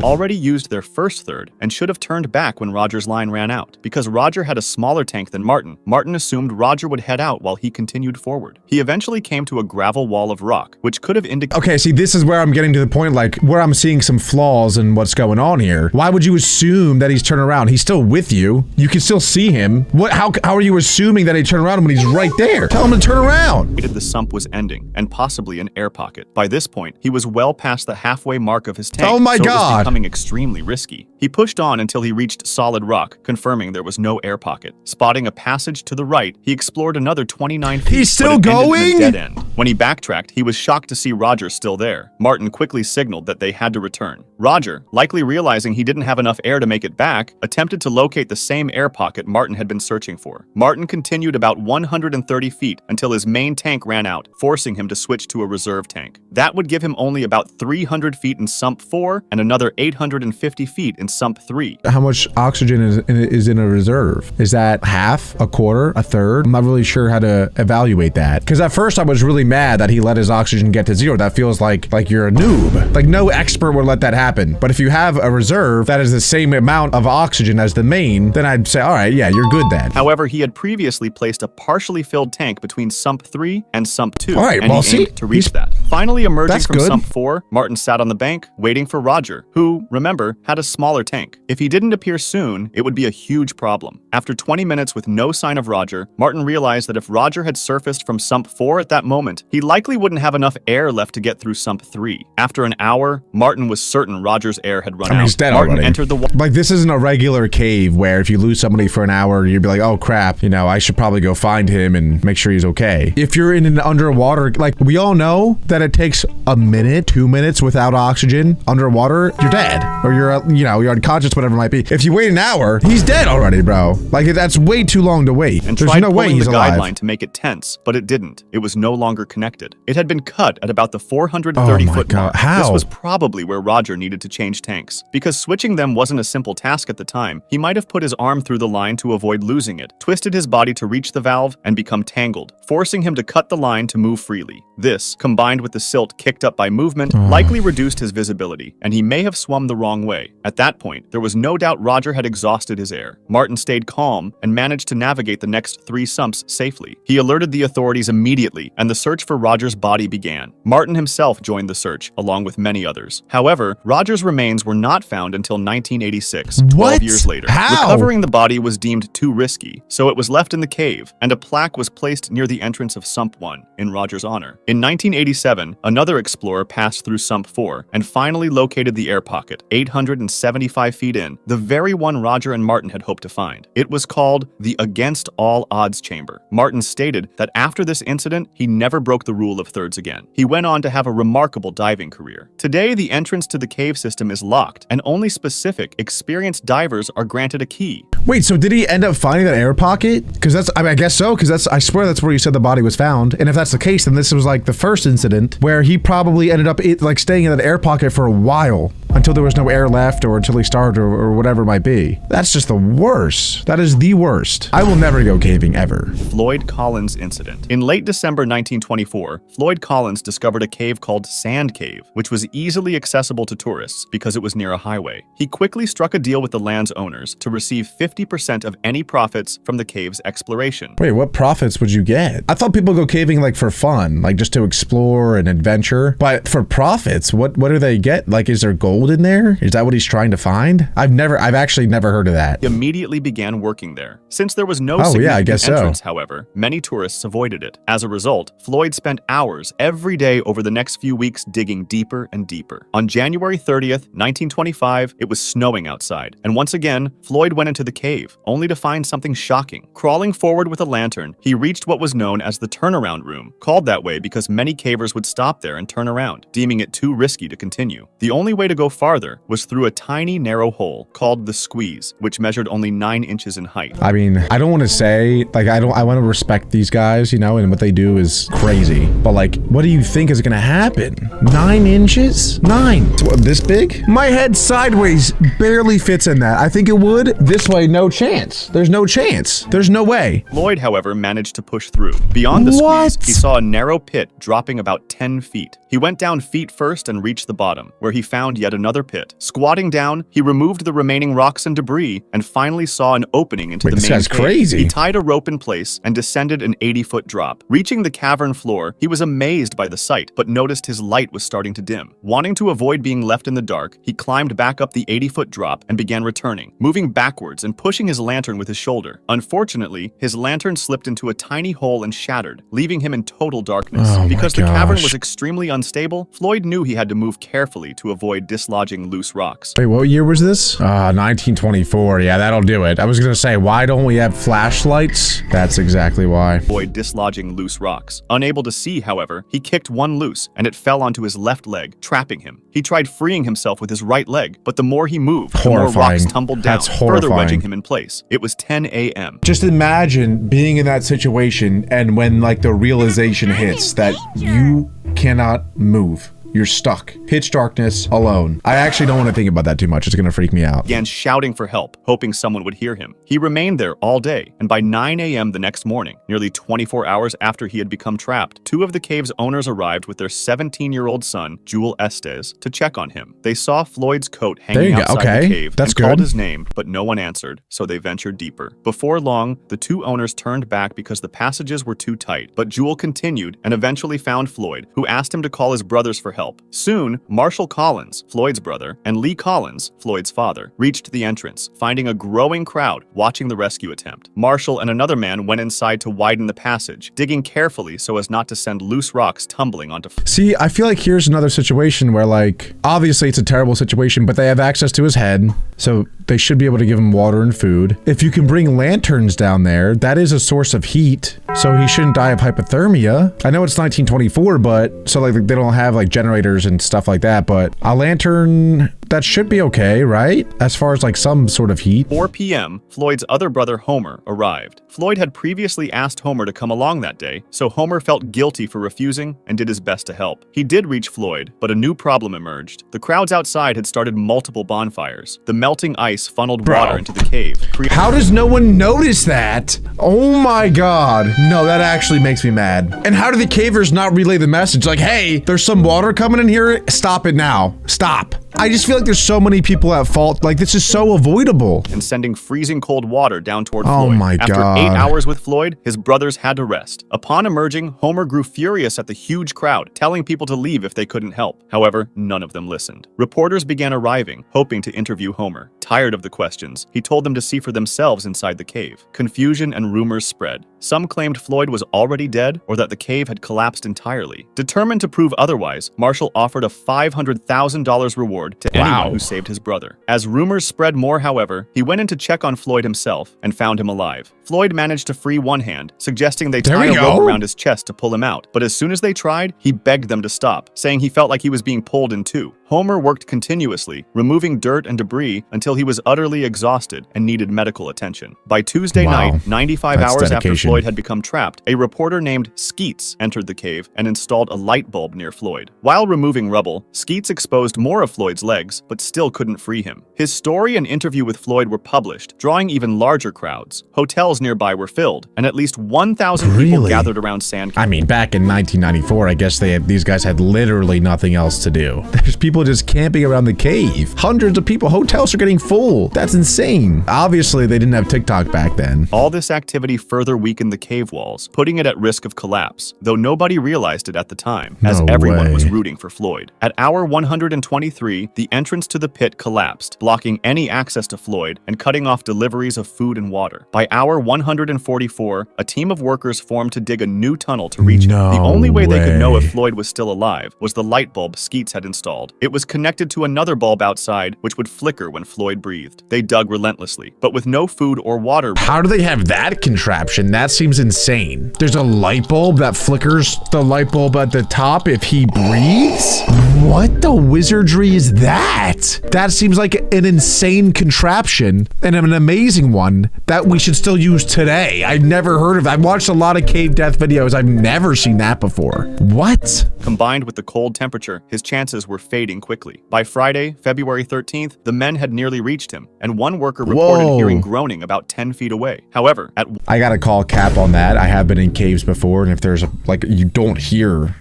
Already used their first third and should have turned back when Roger's line ran out. Because Roger had a smaller tank than Martin, Martin assumed Roger would head out while he continued forward. He eventually came to a gravel wall of rock, which could have indicated— Okay, see, this is where I'm getting to the point, like, where I'm seeing some flaws in what's going on here. Why would you assume that he's turning around? He's still with you. You can still see him. How are you assuming that he turned around when he's right there? Tell him to turn around. the sump was ending, and possibly an air pocket. By this point, he was well past the halfway mark of his tank, Oh my so it was God. becoming extremely risky. He pushed on until he reached solid rock, confirming there was no air pocket. Spotting a passage to the right, he explored another 29 feet. He's still but it ended in a going? dead end. When he backtracked, he was shocked to see Roger still there. Martin quickly signaled that they had to return. Roger, likely realizing he didn't have enough air to make it back, attempted to locate the same air pocket Martin had been searching for. Martin continued about 130 feet until his main tank ran out, forcing him to switch to a reserve tank. That would give him only about 300 feet in Sump 4 and another 850 feet in Sump 3. How much oxygen is in a reserve? Is that half, a quarter, a third? I'm not really sure how to evaluate that. Because at first I was really mad that he let his oxygen get to zero. That feels like you're a noob. Like no expert would let that happen. But if you have a reserve that is the same amount of oxygen as the main, then I'd say, all right, yeah, you're good then. However, he had previously placed a partially filled tank between Sump 3 and Sump 2, All right, and well, he see, aimed to reach he's- that. Finally emerging that's from good. Sump 4, Martin sat on the bank, waiting for Roger, who, remember, had a smaller tank. If he didn't appear soon, it would be a huge problem. After 20 minutes with no sign of Roger, Martin realized that if Roger had surfaced from Sump 4 at that moment, he likely wouldn't have enough air left to get through Sump 3. After an hour, Martin was certain Roger's air had run out. He's dead Martin already. entered the wa- Like this isn't a regular cave where if you lose somebody for an hour, you'd be like, oh crap, you know, I should probably go find him and make sure he's okay. If you're in an underwater, like we all know that it takes a minute, 2 minutes without oxygen underwater, you're dead. Or you're unconscious, whatever it might be. If you wait an hour, he's dead already, bro. Like that's way too long to wait. and There's tried no way pulling he's the alive. guideline to make it tense, but it didn't. It was no longer connected. It had been cut at about the Oh 430-foot my God, mark. how? This was probably where Roger needed to change tanks. Because switching them wasn't a simple task at the time, he might have put his arm through the line to avoid losing it, twisted his body to reach the valve, and become tangled, forcing him to cut the line to move freely. This, combined with the silt kicked up by movement, likely reduced his visibility, and he may have swum the wrong way. At that point, there was no doubt Roger had exhausted his air. Martin stayed calm and managed to navigate the next 3 sumps safely. He alerted the authorities immediately, and the search for Roger's body began. Martin himself joined the search, along with many others. However, Roger's remains were not found until 1986, 12 What? years later. How? Recovering the body was deemed too risky, so it was left in the cave, and a plaque was placed near the entrance of Sump 1 in Roger's honor. In 1987, another explorer passed through Sump 4 and finally located the air pocket, 875 feet in, the very one Roger and Martin had hoped to find. It was called the Against All Odds Chamber. Martin stated that after this incident, he never broke the rule of thirds again. He went on to have a remarkable diving career. Today, the entrance to the cave system is locked, and only specific, experienced divers are granted a key. Wait, so did he end up finding that air pocket? Because I guess so, because I swear that's where you said the body was found. And if that's the case, then this was like the first incident where he probably ended up like staying in that air pocket for a while until there was no air left or until he starved or whatever it might be. That's just the worst. That is the worst. I will never go caving ever. Floyd Collins incident. In late December 1924, Floyd Collins discovered a cave called Sand Cave, which was easily accessible to tourists because it was near a highway. He quickly struck a deal with the land's owners to receive 50% of any profits from the cave's exploration. Wait, what profits would you get? I thought people go caving like for fun, like just to explore and adventure. But for profits, what do they get? Like, is there gold in there? Is that what he's trying to find? I've actually never heard of that. He immediately began working there. Since there was no Oh, yeah, I significant guess so. entrance, however, many tourists avoided it. As a result, Floyd spent hours every day over the next few weeks digging deeper and deeper. On January 30th, 1925, it was snowing outside, and once again, Floyd went into the cave, only to find something shocking. Crawling forward with a lantern, he reached what was known as the turnaround room, called that way because many cavers would stop there and turn around, deeming it too risky to continue. The only way to go farther was through a tiny narrow hole called the Squeeze, which measured only 9 inches in height. I mean, I don't want to say, like, I want to respect these guys, you know, and what they do is crazy. But, like, what do you think is going to happen? 9 inches? 9. What, this big? My head sideways barely fits in that. I think it would. This way, no chance. There's no chance. There's no way. Floyd, however, managed to push through. Beyond the Squeeze, he saw a narrow pit dropping about 10 feet. He went down feet first and reached the bottom, where he found yet another pit. Squatting down, he removed the remaining rocks and debris and finally saw an opening into the main this guy's cave. crazy. He tied a rope in place and descended an 80-foot drop. Reaching the cavern floor, he was amazed by the sight, but noticed his light was starting to dim. Wanting to avoid being left in the dark, he climbed back up the 80-foot drop and began returning, moving backwards and pushing his lantern with his shoulder. Unfortunately, his lantern slipped into a tiny hole and shattered, leaving him in total darkness. Oh my Because the cavern gosh. was extremely unstable, Floyd knew he had to move carefully to avoid dislodging loose rocks. Wait, what year was this? 1924. Yeah, that'll do it. I was gonna say, why don't we have flashlights? That's exactly why. Avoid dislodging loose rocks. Unable to see, however, he kicked one loose, and it fell onto his left leg, trapping him. He tried freeing himself with his right leg, but the more he moved, the more Horrifying. rocks tumbled down, That's further wedging horrifying. him in place. It was 10 a.m. Just imagine being in that situation and when like the realization hits that you cannot move. You're stuck. Pitch darkness, alone. I actually don't want to think about that too much. It's gonna freak me out. Began shouting for help, hoping someone would hear him. He remained there all day, and by 9 a.m. the next morning, nearly 24 hours after he had become trapped, 2 of the cave's owners arrived with their 17-year-old son, Jewel Estes, to check on him. They saw Floyd's coat There hanging you go. outside Okay, the cave that's and called good. his name, but no one answered, so they ventured deeper. Before long, the 2 owners turned back because the passages were too tight, but Jewel continued and eventually found Floyd, who asked him to call his brothers for help. Soon, Marshall Collins, Floyd's brother, and Lee Collins, Floyd's father, reached the entrance, finding a growing crowd watching the rescue attempt. Marshall and another man went inside to widen the passage, digging carefully so as not to send loose rocks tumbling onto See, I feel like here's another situation where, like, obviously it's a terrible situation, but they have access to his head, so they should be able to give him water and food. If you can bring lanterns down there, that is a source of heat, so he shouldn't die of hypothermia. I know it's 1924, but so like they don't have like generators and stuff like that, but a lantern, that should be okay, right? As far as like some sort of heat. 4 p.m., Floyd's other brother Homer arrived. Floyd had previously asked Homer to come along that day, so Homer felt guilty for refusing and did his best to help. He did reach Floyd, but a new problem emerged. The crowds outside had started multiple bonfires. The melting ice funneled water into the cave. How does no one notice that? Oh my god. No, that actually makes me mad. And how do the cavers not relay the message? Like, hey, there's some water coming in here. Stop it now. Stop. I just feel like there's so many people at fault. Like, this is so avoidable. And sending freezing cold water down toward Oh Floyd. my After God. 8 hours with Floyd, his brothers had to rest. Upon emerging, Homer grew furious at the huge crowd, telling people to leave if they couldn't help. However, none of them listened. Reporters began arriving, hoping to interview Homer. Tired of the questions, he told them to see for themselves inside the cave. Confusion and rumors spread. Some claimed Floyd was already dead or that the cave had collapsed entirely. Determined to prove otherwise, Marshall offered a $500,000 reward to anyone who saved his brother. As rumors spread more, however, he went in to check on Floyd himself and found him alive. Floyd managed to free one hand, suggesting they tie a rope around his chest to pull him out. But as soon as they tried, he begged them to stop, saying he felt like he was being pulled in two. Homer worked continuously, removing dirt and debris until he was utterly exhausted and needed medical attention. By Tuesday night, 95 That's hours after dedication. Floyd had become trapped, a reporter named Skeets entered the cave and installed a light bulb near Floyd. While removing rubble, Skeets exposed more of Floyd's legs, but still couldn't free him. His story and interview with Floyd were published, drawing even larger crowds. Hotels nearby were filled, and at least 1,000 people Really? gathered around Sand Cave. I mean, back in 1994, I guess these guys had literally nothing else to do. There's people just camping around the cave. Hundreds of people. Hotels are getting full. That's insane. Obviously, they didn't have TikTok back then. All this activity further weakened the cave walls, putting it at risk of collapse, though nobody realized it at the time, as No everyone was way. rooting for Floyd. At hour 123, the entrance to the pit collapsed, blocking any access to Floyd and cutting off deliveries of food and water. By hour 144, a team of workers formed to dig a new tunnel to reach him. The only way they could know if Floyd was still alive was the light bulb Skeets had installed. It was connected to another bulb outside, which would flicker when Floyd breathed. They dug relentlessly, but with no food or water. How do they have that contraption? That seems insane. There's a light bulb that flickers the light bulb at the top if he breathes? What the wizardry is that? That seems like an insane contraption and an amazing one that we should still use today. I've never heard of it. I've watched a lot of cave death videos. I've never seen that before. What? Combined with the cold temperature, his chances were fading quickly. By Friday, February 13th, the men had nearly reached him, and one worker reported hearing groaning about 10 feet away. However, I gotta call Cap on that. I have been in caves before, and if there's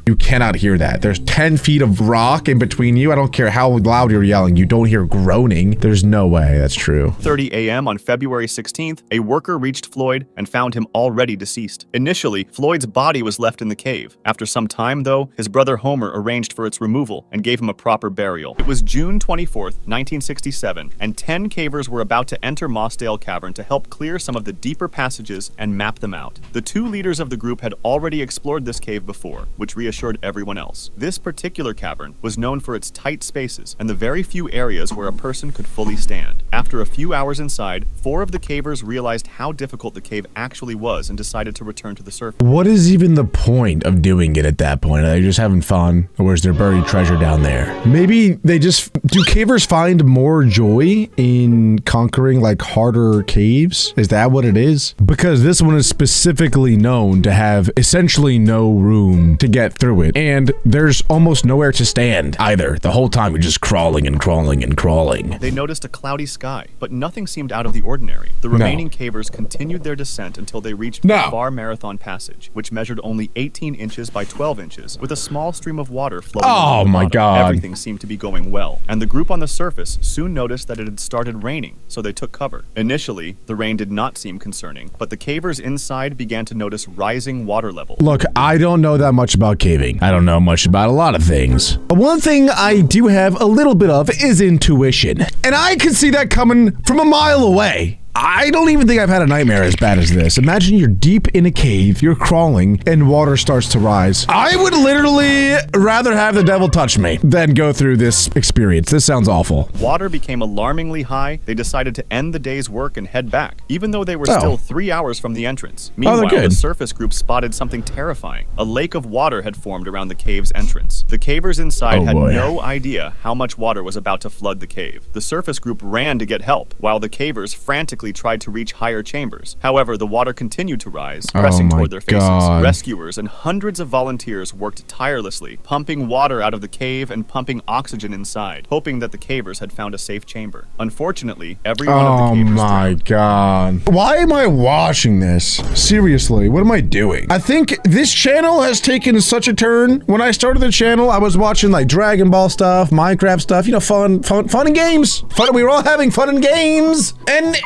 you cannot hear that. There's 10 feet of rock in between you. I don't care how loud you're yelling. You don't hear groaning. There's no way that's true. 30 a.m. on February 16th, a worker reached Floyd and found him already deceased. Initially, Floyd's body was left in the cave. After some time, though, his brother Homer arranged for its removal and gave him a proper burial. It was June 24th, 1967, and 10 cavers were about to enter Mossdale Cavern to help clear some of the deeper passages and map them out. The 2 leaders of the group had already explored this cave before, which reassured everyone else. This particular cavern was known for its tight spaces and the very few areas where a person could fully stand. After a few hours inside, 4 of the cavers realized how difficult the cave actually was and decided to return to the surface. What is even the point of doing it at that point? Are they just having fun? Or is there buried treasure down there? Maybe they just... Do cavers find more joy in conquering like harder caves? Is that what it is? Because this one is specifically known to have essentially no room to get through it. And there's almost nowhere to stand either. The whole time you're just crawling and crawling and crawling. They noticed a cloudy sky, but nothing seemed out of the ordinary. The remaining cavers continued their descent until they reached the Bar Marathon Passage, which measured only 18 inches by 12 inches, with a small stream of water flowing. Oh my God. Everything seemed to be going well, and the group on the surface soon noticed that it had started raining, so they took cover. Initially, the rain did not seem concerning, but the cavers inside began to notice rising water level. Look, I don't know that much about caving. I don't know much about a lot of things. But one thing I do have a little bit of is intuition. And I could see that coming from a mile away. I don't even think I've had a nightmare as bad as this. Imagine you're deep in a cave, you're crawling, and water starts to rise. I would literally rather have the devil touch me than go through this experience. This sounds awful. Water became alarmingly high. They decided to end the day's work and head back, even though they were still 3 hours from the entrance. Meanwhile, the surface group spotted something terrifying. A lake of water had formed around the cave's entrance. The cavers inside had no idea how much water was about to flood the cave. The surface group ran to get help, while the cavers frantically tried to reach higher chambers. However, the water continued to rise, pressing toward their faces. Rescuers and hundreds of volunteers worked tirelessly, pumping water out of the cave and pumping oxygen inside, hoping that the cavers had found a safe chamber. Unfortunately, every one of the cavers drowned. Why am I watching this? Seriously, what am I doing? I think this channel has taken such a turn. When I started the channel, I was watching like Dragon Ball stuff, Minecraft stuff, you know, fun and games. We were all having fun and games. And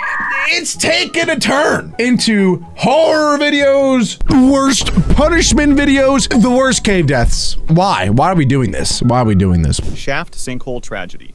it's taken a turn into horror videos, worst punishment videos, the worst cave deaths. Why? Why are we doing this? Why are we doing this? Shaft sinkhole tragedy.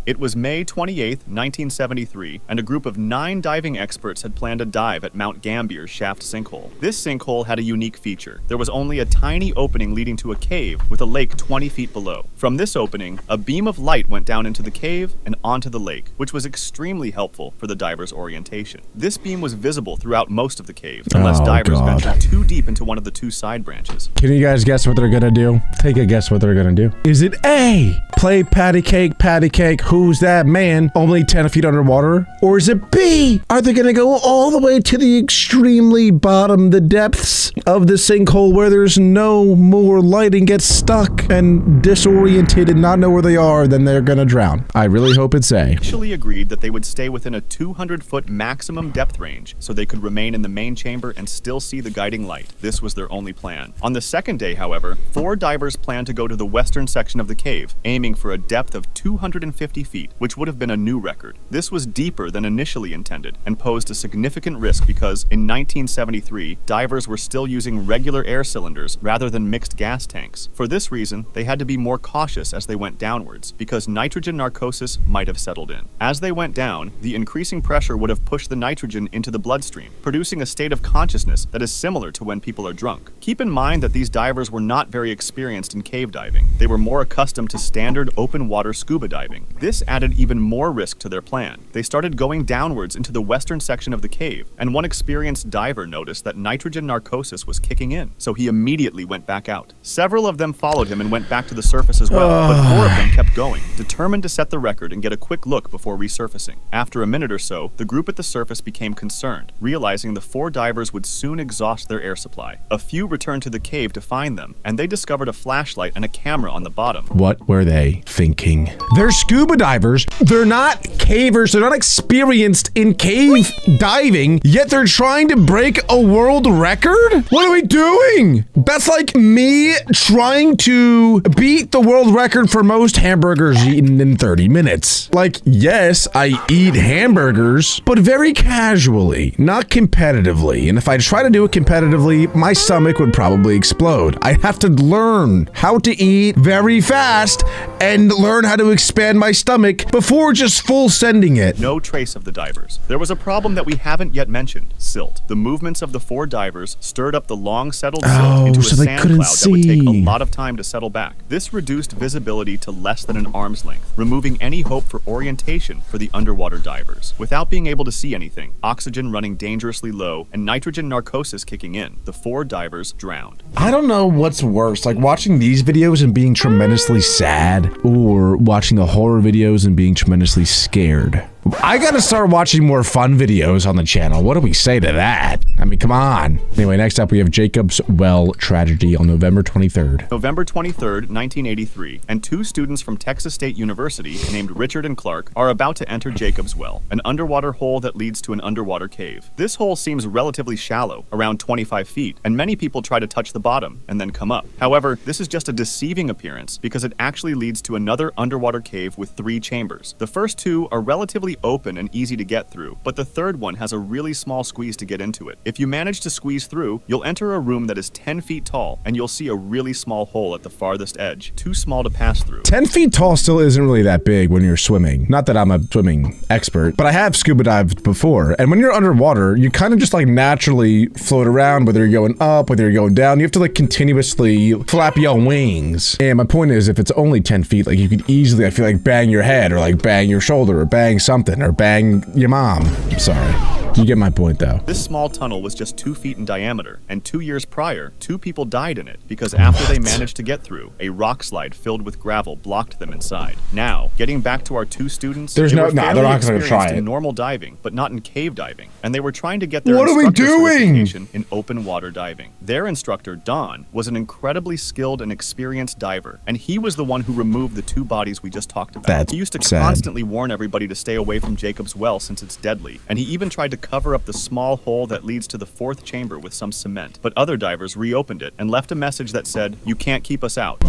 It was May 28, 1973, and a group of 9 diving experts had planned a dive at Mount Gambier's shaft sinkhole. This sinkhole had a unique feature. There was only a tiny opening leading to a cave with a lake 20 feet below. From this opening, a beam of light went down into the cave and onto the lake, which was extremely helpful for the divers' orientation. This beam was visible throughout most of the cave, unless divers ventured too deep into one of the 2 side branches. Can you guys guess what they're gonna do? Take a guess what they're gonna do. Is it A, play patty cake, who's that man, only 10 feet underwater? Or is it B, are they gonna go all the way to the extremely bottom, the depths of the sinkhole where there's no more light and get stuck and disoriented and not know where they are, then they're gonna drown? I really hope it's A. Initially agreed that they would stay within a 200-foot maximum depth range so they could remain in the main chamber and still see the guiding light. This was their only plan. On the second day, however, 4 divers planned to go to the western section of the cave, aiming for a depth of 250 feet, which would have been a new record. This was deeper than initially intended and posed a significant risk because in 1973, divers were still using regular air cylinders rather than mixed gas tanks. For this reason, they had to be more cautious as they went downwards because nitrogen narcosis might have settled in. As they went down, the increasing pressure would have pushed the nitrogen into the bloodstream, producing a state of consciousness that is similar to when people are drunk. Keep in mind that these divers were not very experienced in cave diving. They were more accustomed to standard open water scuba diving. This added even more risk to their plan. They started going downwards into the western section of the cave, and one experienced diver noticed that nitrogen narcosis was kicking in, so he immediately went back out. Several of them followed him and went back to the surface as well, but 4 of them kept going, determined to set the record and get a quick look before resurfacing. After a minute or so, the group at the surface became concerned, realizing the 4 divers would soon exhaust their air supply. A few returned to the cave to find them, and they discovered a flashlight and a camera on the bottom. What were they thinking? They're scuba divers. They're not cavers. They're not experienced in cave diving, yet they're trying to break a world record? What are we doing? That's like me trying to beat the world record for most hamburgers eaten in 30 minutes. Like, yes, I eat hamburgers, but very casually, not competitively. And if I try to do it competitively, my stomach would probably explode. I have to learn how to eat very fast and learn how to expand my stomach before just full sending it. No trace of the divers. There was a problem that we haven't yet mentioned: silt. The movements of the 4 divers stirred up the long settled silt into a so they sand couldn't cloud that would take a see. lot of time to settle back. This reduced visibility to less than an arm's length, removing any hope for orientation for the underwater divers. Without being able to see anything, oxygen running dangerously low, and nitrogen narcosis kicking in, the 4 divers drowned. I don't know what's worse, like watching these videos and being tremendously sad, or watching the horror videos and being tremendously scared. I gotta start watching more fun videos on the channel. What do we say to that? I mean, come on. Anyway, next up we have Jacob's Well tragedy on November 23rd. November 23rd, 1983, and 2 students from Texas State University named Richard and Clark are about to enter Jacob's Well, an underwater hole that leads to an underwater cave. This hole seems relatively shallow, around 25 feet, and many people try to touch the bottom and then come up. However, this is just a deceiving appearance because it actually leads to another underwater cave with 3 chambers. The first 2 are relatively open and easy to get through, but the third one has a really small squeeze to get into it. If you manage to squeeze through, you'll enter a room that is 10 feet tall, and you'll see a really small hole at the farthest edge, too small to pass through. 10 feet tall still isn't really that big when you're swimming. Not that I'm a swimming expert, but I have scuba dived before. And when you're underwater, you kind of just like naturally float around, whether you're going up, whether you're going down. You have to like continuously flap your wings. And my point is, if it's only 10 feet, like you could easily, I feel like, bang your head or like bang your shoulder or bang something or bang your mom. I'm sorry. You get my point, though. This small tunnel was just 2 feet in diameter, and 2 years prior, 2 people died in it because after they managed to get through, a rock slide filled with gravel blocked them inside. Now, getting back to our 2 students, There's they no- were nah, fairly they're not gonna experienced try it. in normal diving, but not in cave diving, and they were trying to get their What are we instructor doing? certification in open water diving. Their instructor, Don, was an incredibly skilled and experienced diver, and he was the one who removed the 2 bodies we just talked about. That's he used to sad. constantly warn everybody to stay away from Jacob's Well since it's deadly, and he even tried to cover up the small hole that leads to the 4th chamber with some cement. But other divers reopened it and left a message that said, "You can't keep us out."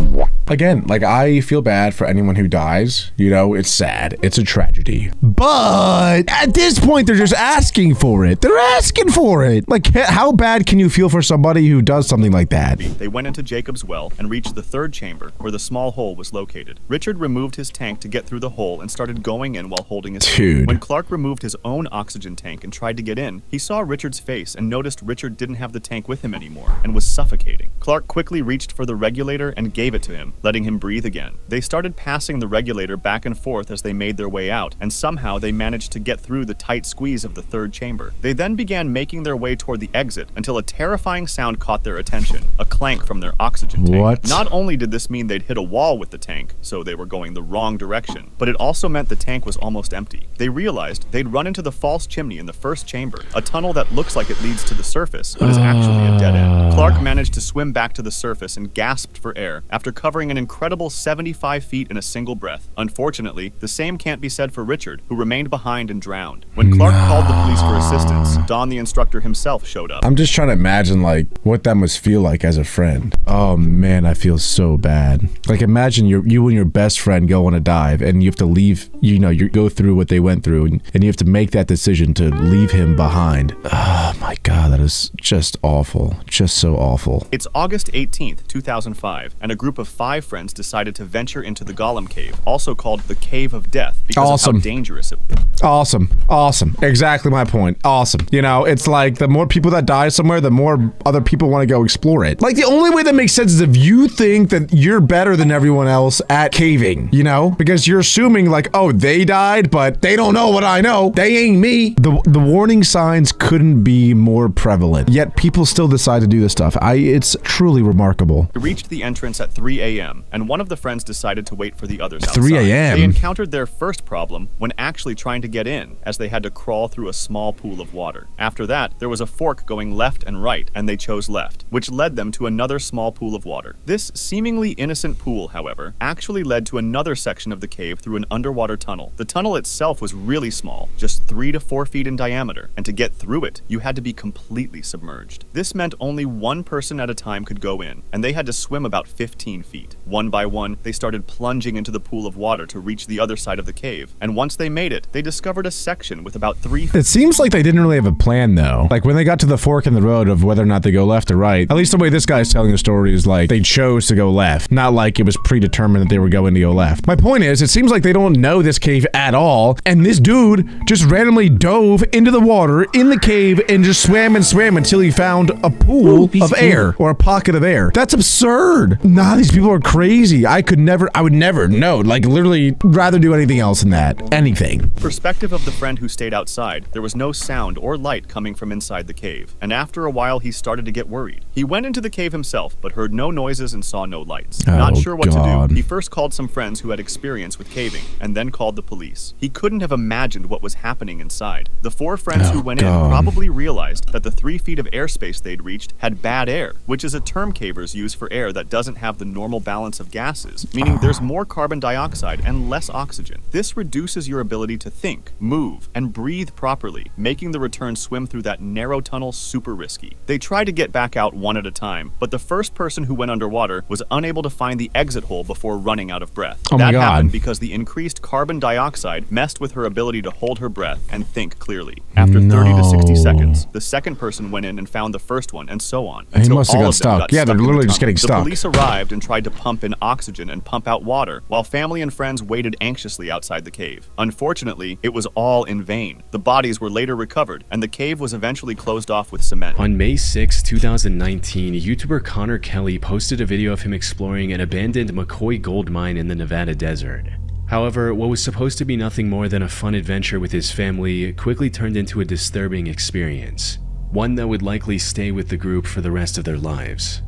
Again, like, I feel bad for anyone who dies. You know, it's sad. It's a tragedy. But at this point, they're just asking for it. They're asking for it. Like, how bad can you feel for somebody who does something like that? They went into Jacob's Well and reached the 3rd chamber where the small hole was located. Richard removed his tank to get through the hole and started going in while holding his Dude. When Clark removed his own oxygen tank and tried to get in, he saw Richard's face and noticed Richard didn't have the tank with him anymore and was suffocating. Clark quickly reached for the regulator and gave it to him, letting him breathe again. They started passing the regulator back and forth as they made their way out, and somehow they managed to get through the tight squeeze of the 3rd chamber. They then began making their way toward the exit until a terrifying sound caught their attention, a clank from their oxygen tank. What? Not only did this mean they'd hit a wall with the tank, so they were going the wrong direction, but it also meant the tank was almost empty. They realized they'd run into the false chimney in the 1st chamber, a tunnel that looks like it leads to the surface, but is actually a dead end. Clark managed to swim back to the surface and gasped for air after covering an incredible 75 feet in a single breath. Unfortunately, the same can't be said for Richard, who remained behind and drowned. When Clark called the police for assistance, Don, the instructor himself, showed up. I'm just trying to imagine, like, what that must feel like as a friend. Oh, man, I feel so bad. Like, imagine you and your best friend go on a dive, and you have to leave, you go through what they went through, and you have to make that decision to leave him behind. Oh, my God, that is just awful. Just so awful. It's August 18th, 2005, and a group of 5 friends decided to venture into the Golem Cave, also called the Cave of Death, because of how dangerous it was. Awesome. Exactly my point. Awesome. It's like the more people that die somewhere, the more other people want to go explore it. Like, the only way that makes sense is if you think that you're better than everyone else at caving, because you're assuming like, oh, they died, but they don't know what I know. They ain't me. The warning signs couldn't be more prevalent, yet people still decide to do this stuff. It's truly remarkable. They reached the entrance at 3 a.m., and one of the friends decided to wait for the others outside. 3 a.m.? They encountered their first problem when actually trying to get in, as they had to crawl through a small pool of water. After that, there was a fork going left and right, and they chose left, which led them to another small pool of water. This seemingly innocent pool, however, actually led to another section of the cave through an underwater tunnel. The tunnel itself was really small, just 3 to 4 feet in diameter, and to get through it, you had to be completely submerged. This meant only one person at a time could go in, and they had to swim about 15 feet. One by one, they started plunging into the pool of water to reach the other side of the cave, and once they made it, they discovered a section with about 3 feet. It seems like they didn't really have a plan, though. Like, when they got to the fork in the road of whether or not they go left or right, at least the way this guy's telling the story is like, they chose to go left, not like it was predetermined that they were going to go left. My point is, it seems like they don't know this cave at all, and this dude just randomly dove into the water in the cave and just swam until he found a pool of air, or a pocket of air. That's absurd. Nah, these people are crazy. I would never, no, like, literally rather do anything else than that. Anything. Perspective of the friend who stayed outside, there was no sound or light coming from inside the cave, and after a while he started to get worried. He went into the cave himself, but heard no noises and saw no lights. Not sure what to do, he first called some friends who had experience with caving, and then called the police. He couldn't have imagined what was happening inside. The 4 friends who went in probably realized that the 3 feet of airspace they'd reached had bad air, which is a term cavers use for air that doesn't have the normal balance of gases, meaning there's more carbon dioxide and less oxygen. This reduces your ability to think, move, and breathe properly, making the return swim through that narrow tunnel super risky. They tried to get back out one at a time, but the first person who went underwater was unable to find the exit hole before running out of breath. That happened because the increased carbon dioxide messed with her ability to hold her breath and think clearly. After 30 to 60 seconds, the second person went in and found the first one, and so on. He must have got stuck. Yeah, they're literally just getting stuck. The police arrived and tried to pump in oxygen and pump out water, while family and friends waited anxiously outside the cave. Unfortunately, it was all in vain. The bodies were later recovered, and the cave was eventually closed off with cement. On May 6, 2019, YouTuber Connor Kelly posted a video of him exploring an abandoned McCoy gold mine in the Nevada desert. However, what was supposed to be nothing more than a fun adventure with his family quickly turned into a disturbing experience. One that would likely stay with the group for the rest of their lives.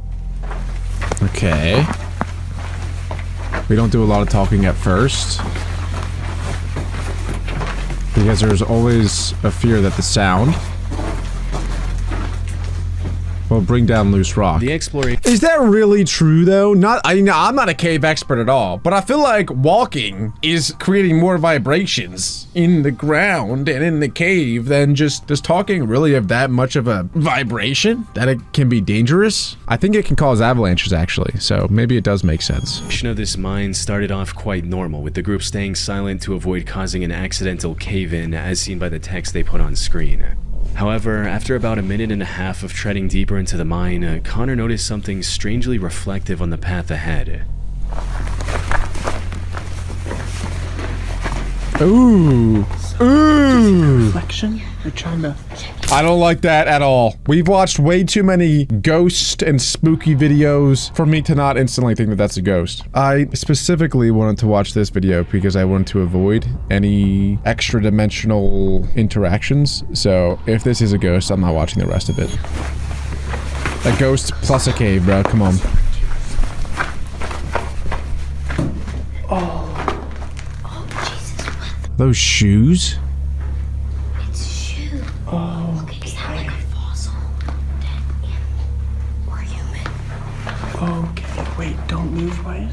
Okay. We don't do a lot of talking at first, because there's always a fear that the sound will bring down loose rock. The exploration. Is that really true, though? I'm not a cave expert at all, but I feel like walking is creating more vibrations in the ground and in the cave than just does talking really have that much of a vibration that it can be dangerous? I think it can cause avalanches, actually, so maybe it does make sense. Of this mine started off quite normal, with the group staying silent to avoid causing an accidental cave-in, as seen by the text they put on screen. However, after about a minute and a half of treading deeper into the mine, Connor noticed something strangely reflective on the path ahead. Ooh. Ooh. Reflection? You're trying to... I don't like that at all. We've watched way too many ghost and spooky videos for me to not instantly think that that's a ghost. I specifically wanted to watch this video because I wanted to avoid any extra dimensional interactions. So if this is a ghost, I'm not watching the rest of it. A ghost plus a cave, bro. Come on. Oh, Jesus, what? Those shoes? It's shoe. Oh, Look, is that like a fossil? Dead animal or human? okay. Wait, don't move, Wyatt.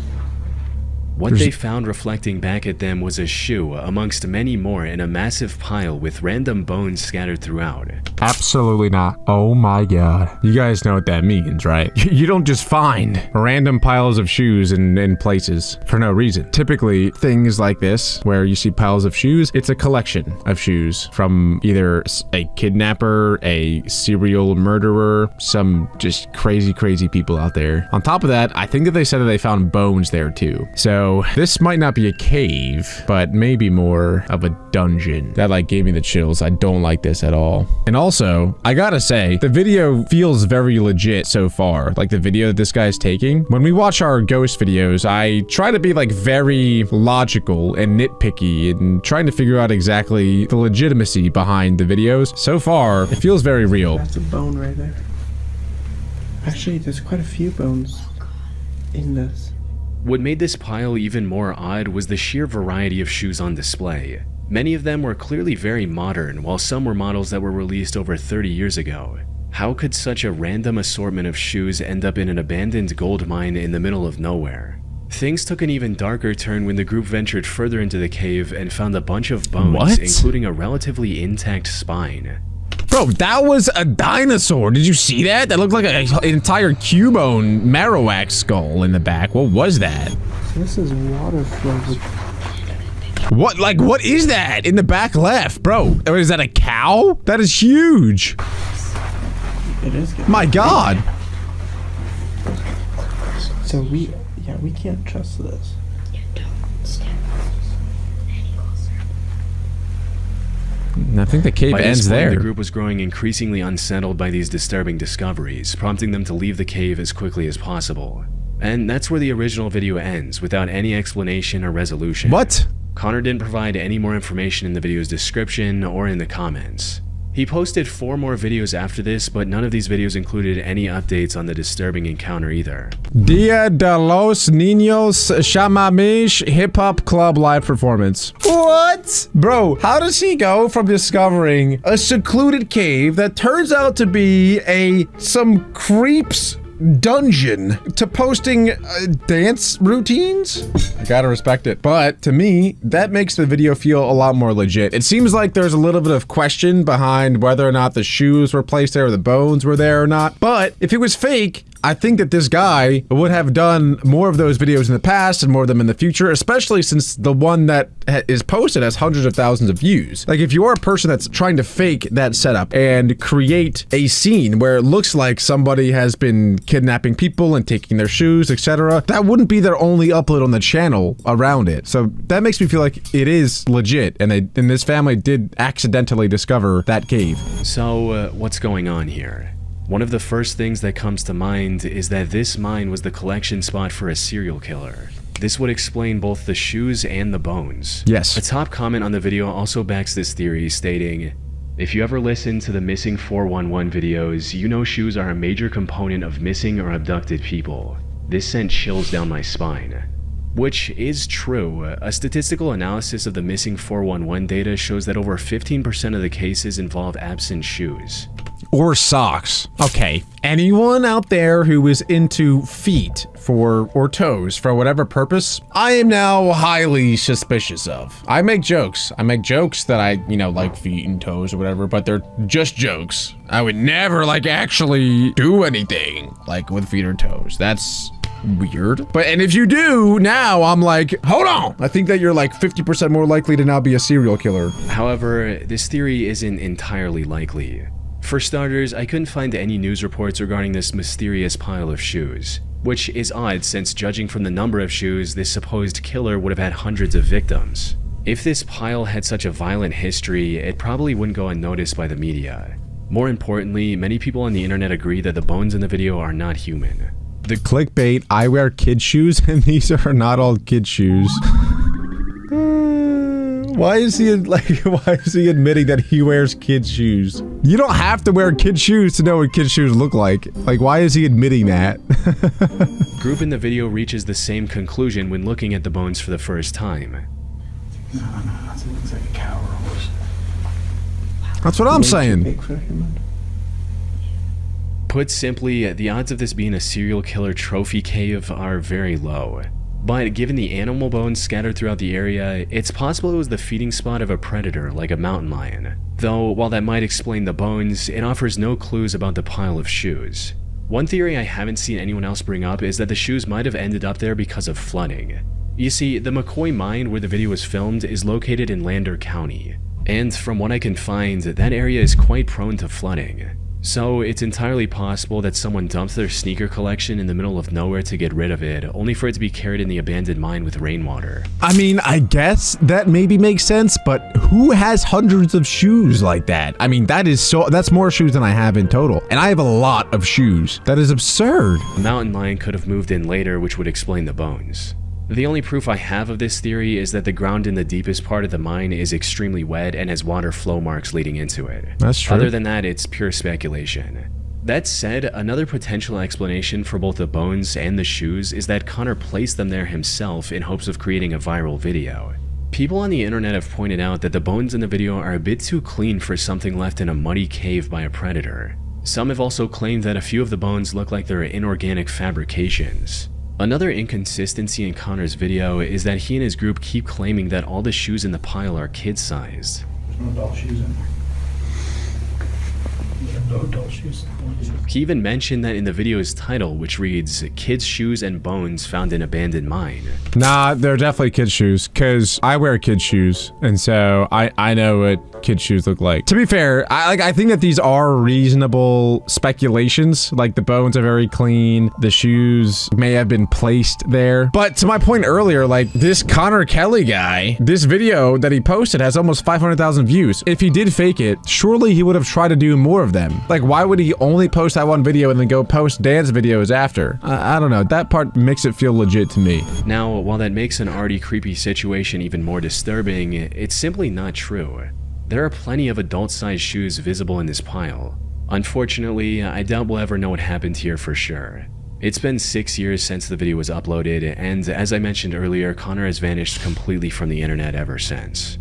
What they found reflecting back at them was a shoe amongst many more in a massive pile with random bones scattered throughout. Absolutely not. Oh my god. You guys know what that means, right? You don't just find random piles of shoes in places for no reason. Typically, things like this, where you see piles of shoes, it's a collection of shoes from either a kidnapper, a serial murderer, some just crazy people out there. On top of that, I think that they said that they found bones there too. So this might not be a cave, but maybe more of a dungeon. That like gave me the chills. I don't like this at all. And also, I gotta say, the video feels very legit so far. Like the video that this guy's taking. When we watch our ghost videos, I try to be like very logical and nitpicky and trying to figure out exactly the legitimacy behind the videos. So far, it feels very real. That's a bone right there. Actually, there's quite a few bones in this. What made this pile even more odd was the sheer variety of shoes on display. Many of them were clearly very modern, while some were models that were released over 30 years ago. How could such a random assortment of shoes end up in an abandoned gold mine in the middle of nowhere? Things took an even darker turn when the group ventured further into the cave and found a bunch of bones, including a relatively intact spine. Bro, that was a dinosaur. Did you see that? That looked like an entire Cubone Marowak skull in the back. What was that? This is water flow. What, like, what is that in the back left? Bro, is that a cow? That is huge. It is good. My God. So we can't trust this. You don't step any closer. I think the cave By ends this point, there. the group was growing increasingly unsettled by these disturbing discoveries, prompting them to leave the cave as quickly as possible. And that's where the original video ends, without any explanation or resolution. What? Connor didn't provide any more information in the video's description or in the comments. He posted 4 more videos after this, but none of these videos included any updates on the disturbing encounter either. Dia de los Niños Chamamish Hip Hop Club live performance. What? Bro, how does he go from discovering a secluded cave that turns out to be some creeps dungeon to posting dance routines? I gotta respect it. But to me, that makes the video feel a lot more legit. It seems like there's a little bit of question behind whether or not the shoes were placed there or the bones were there or not. But if it was fake, I think that this guy would have done more of those videos in the past and more of them in the future, especially since the one that is posted has hundreds of thousands of views. Like, if you are a person that's trying to fake that setup and create a scene where it looks like somebody has been kidnapping people and taking their shoes, etc., that wouldn't be their only upload on the channel around it. So that makes me feel like it is legit, and this family did accidentally discover that cave. So, what's going on here? One of the first things that comes to mind is that this mine was the collection spot for a serial killer. This would explain both the shoes and the bones. Yes. A top comment on the video also backs this theory, stating, "If you ever listen to the Missing 411 videos, you know shoes are a major component of missing or abducted people. This sent chills down my spine." Which is true. A statistical analysis of the Missing 411 data shows that over 15% of the cases involve absent shoes. Or socks. Okay. Anyone out there who is into feet or toes for whatever purpose, I am now highly suspicious of. I make jokes. I make jokes that I, like feet and toes or whatever, but they're just jokes. I would never, actually do anything, with feet or toes. That's weird. And if you do, now I'm like, hold on. I think that you're 50% more likely to now be a serial killer. However, this theory isn't entirely likely. For starters, I couldn't find any news reports regarding this mysterious pile of shoes, which is odd since judging from the number of shoes, this supposed killer would have had hundreds of victims. If this pile had such a violent history, it probably wouldn't go unnoticed by the media. More importantly, many people on the internet agree that the bones in the video are not human. The clickbait, I wear kid shoes, and these are not all kid shoes. Why is he admitting that he wears kid shoes? You don't have to wear kid shoes to know what kid shoes look like. Why is he admitting that? Group in the video reaches the same conclusion when looking at the bones for the first time. No, it looks like a cow or a horse. That's what I'm saying. Big for a human. Put simply, the odds of this being a serial killer trophy cave are very low. But given the animal bones scattered throughout the area, it's possible it was the feeding spot of a predator like a mountain lion. Though, while that might explain the bones, it offers no clues about the pile of shoes. One theory I haven't seen anyone else bring up is that the shoes might have ended up there because of flooding. You see, the McCoy mine where the video was filmed is located in Lander County, and from what I can find, that area is quite prone to flooding. So it's entirely possible that someone dumped their sneaker collection in the middle of nowhere to get rid of it, only for it to be carried in the abandoned mine with rainwater. I mean, I guess that maybe makes sense, but who has hundreds of shoes like that? I mean, that's more shoes than I have in total. And I have a lot of shoes. That is absurd. The mountain lion could have moved in later, which would explain the bones. The only proof I have of this theory is that the ground in the deepest part of the mine is extremely wet and has water flow marks leading into it. That's true. Other than that, it's pure speculation. That said, another potential explanation for both the bones and the shoes is that Connor placed them there himself in hopes of creating a viral video. People on the internet have pointed out that the bones in the video are a bit too clean for something left in a muddy cave by a predator. Some have also claimed that a few of the bones look like they're inorganic fabrications. Another inconsistency in Connor's video is that he and his group keep claiming that all the shoes in the pile are kid-sized. There's no adult shoes in there. There's no adult shoes. He even mentioned that in the video's title, which reads, "Kids' shoes and bones found in abandoned mine." Nah, they're definitely kids' shoes, because I wear kids' shoes, and so I know what kids' shoes look like. To be fair, I think that these are reasonable speculations. Like, the bones are very clean, the shoes may have been placed there. But to my point earlier, like, this Connor Kelly guy, this video that he posted has almost 500,000 views. If he did fake it, surely he would have tried to do more of them. Like, why would he only post that one video and then go post Dan's videos after? I don't know. That part makes it feel legit to me. Now, while that makes an already creepy situation even more disturbing, it's simply not true. There are plenty of adult-sized shoes visible in this pile. Unfortunately, I doubt we'll ever know what happened here for sure. It's been 6 years since the video was uploaded, and as I mentioned earlier, Connor has vanished completely from the internet ever since.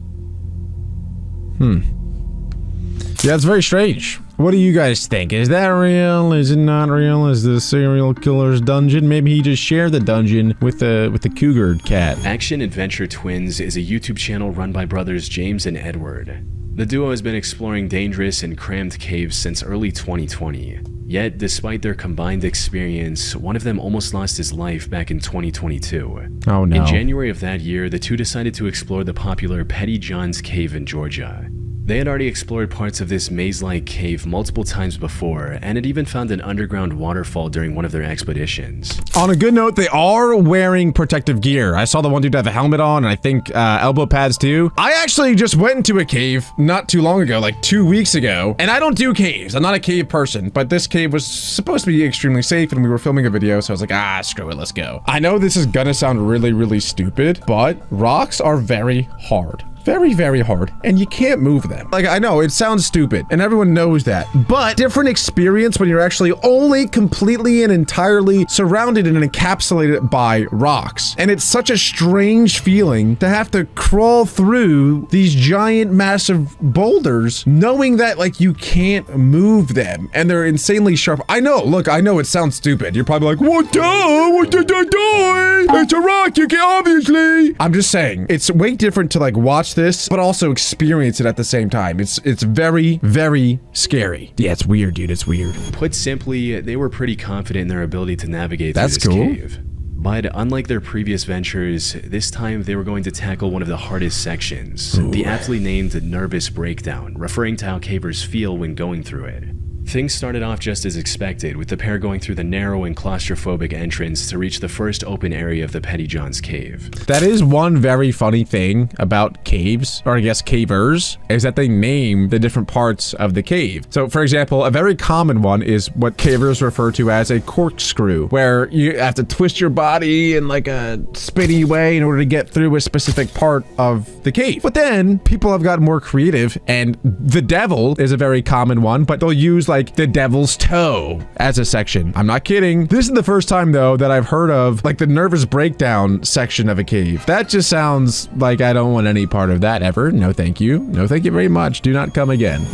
Yeah, it's very strange. What do you guys think? Is that real? Is it not real? Is this serial killer's dungeon? Maybe he just shared the dungeon with the cougar cat. Action Adventure Twins is a YouTube channel run by brothers James and Edward. The duo has been exploring dangerous and crammed caves since early 2020. Yet, despite their combined experience, one of them almost lost his life back in 2022. Oh no. In January of that year, the two decided to explore the popular Petty John's Cave in Georgia. They had already explored parts of this maze-like cave multiple times before, and had even found an underground waterfall during one of their expeditions. On a good note, they are wearing protective gear. I saw the one dude have a helmet on, and I think elbow pads too. I actually just went into a cave not too long ago, like 2 weeks ago, and I don't do caves. I'm not a cave person, but this cave was supposed to be extremely safe, and we were filming a video, so I was like, screw it, let's go. I know this is gonna sound really, really stupid, but rocks are very hard. Very, very hard, and you can't move them. Like, I know, it sounds stupid, and everyone knows that, but different experience when you're actually only completely and entirely surrounded and encapsulated by rocks. And it's such a strange feeling to have to crawl through these giant, massive boulders, knowing that, like, you can't move them, and they're insanely sharp. I know, look, I know it sounds stupid. You're probably like, what did I do? It's a rock, you can obviously. I'm just saying, it's way different to, like, watch this, but also experience it at the same time. It's very, very scary. Yeah, it's weird, dude. It's weird. Put simply, they were pretty confident in their ability to navigate through this cave. But unlike their previous ventures, this time they were going to tackle one of the hardest sections, the aptly named Nervous Breakdown, referring to how cavers feel when going through it. Things started off just as expected, with the pair going through the narrow and claustrophobic entrance to reach the first open area of the Petty John's Cave. That is one very funny thing about caves, or I guess cavers, is that they name the different parts of the cave. So, for example, a very common one is what cavers refer to as a corkscrew, where you have to twist your body in like a spinny way in order to get through a specific part of the cave. But then people have gotten more creative, and the devil is a very common one, but they'll use like the devil's toe as a section. I'm not kidding. This is the first time though that I've heard of like the nervous breakdown section of a cave. That just sounds like I don't want any part of that ever. No thank you. No thank you very much. Do not come again.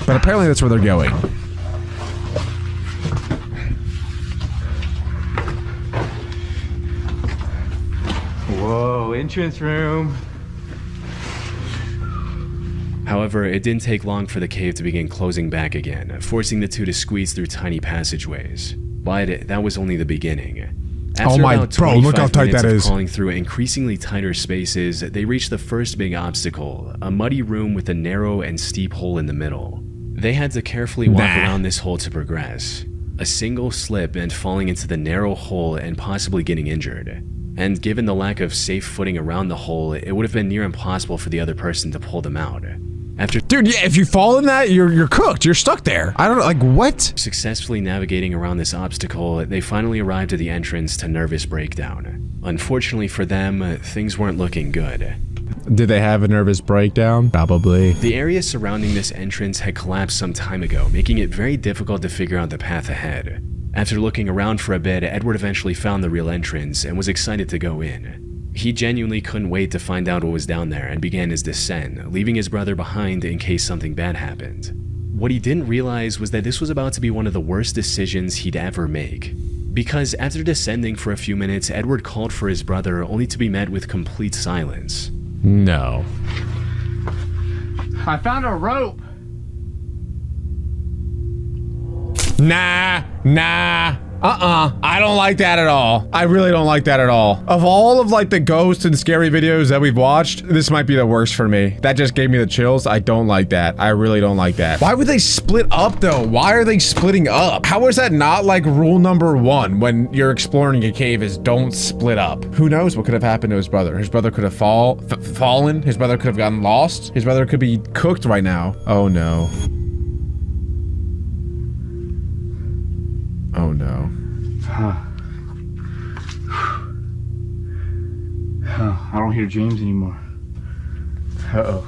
But apparently that's where they're going. Whoa, entrance room. However, it didn't take long for the cave to begin closing back again, forcing the two to squeeze through tiny passageways. But that was only the beginning. After about 25 look how tight minutes that of is. crawling through increasingly tighter spaces, they reached the first big obstacle, a muddy room with a narrow and steep hole in the middle. They had to carefully walk around this hole to progress. A single slip meant falling into the narrow hole and possibly getting injured. And given the lack of safe footing around the hole, it would have been near impossible for the other person to pull them out. Dude, yeah, if you fall in that, you're cooked. You're stuck there. I don't know, like, what? Successfully navigating around this obstacle, they finally arrived at the entrance to Nervous Breakdown. Unfortunately for them, things weren't looking good. Did they have a nervous breakdown? Probably. The area surrounding this entrance had collapsed some time ago, making it very difficult to figure out the path ahead. After looking around for a bit, Edward eventually found the real entrance and was excited to go in. He genuinely couldn't wait to find out what was down there and began his descent, leaving his brother behind in case something bad happened. What he didn't realize was that this was about to be one of the worst decisions he'd ever make. Because after descending for a few minutes, Edward called for his brother only to be met with complete silence. No. I found a rope. Nah. I don't like that at all. I really don't like that at all. Of all of like the ghost and scary videos that we've watched, this might be the worst for me. That just gave me the chills. I don't like that. I really don't like that. Why would they split up though? Why are they splitting up? How is that not like rule number 1 when you're exploring a cave is don't split up? Who knows what could have happened to his brother? His brother could have fallen. His brother could have gotten lost. His brother could be cooked right now. Oh no. Oh no. I don't hear James anymore. Uh-oh.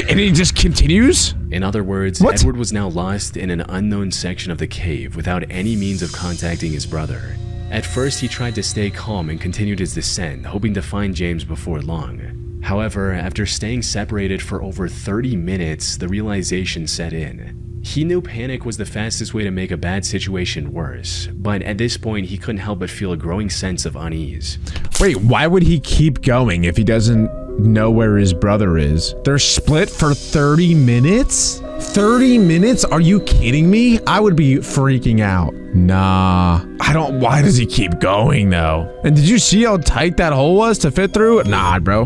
And he just continues? In other words, What? Edward was now lost in an unknown section of the cave without any means of contacting his brother. At first, he tried to stay calm and continued his descent, hoping to find James before long. However, after staying separated for over 30 minutes, the realization set in. He knew panic was the fastest way to make a bad situation worse, but at this point he couldn't help but feel a growing sense of unease. Wait, why would he keep going if he doesn't know where his brother is? They're split for 30 minutes? 30 minutes? Are you kidding me? I would be freaking out. Nah. Why does he keep going though? And did you see how tight that hole was to fit through? Nah, bro.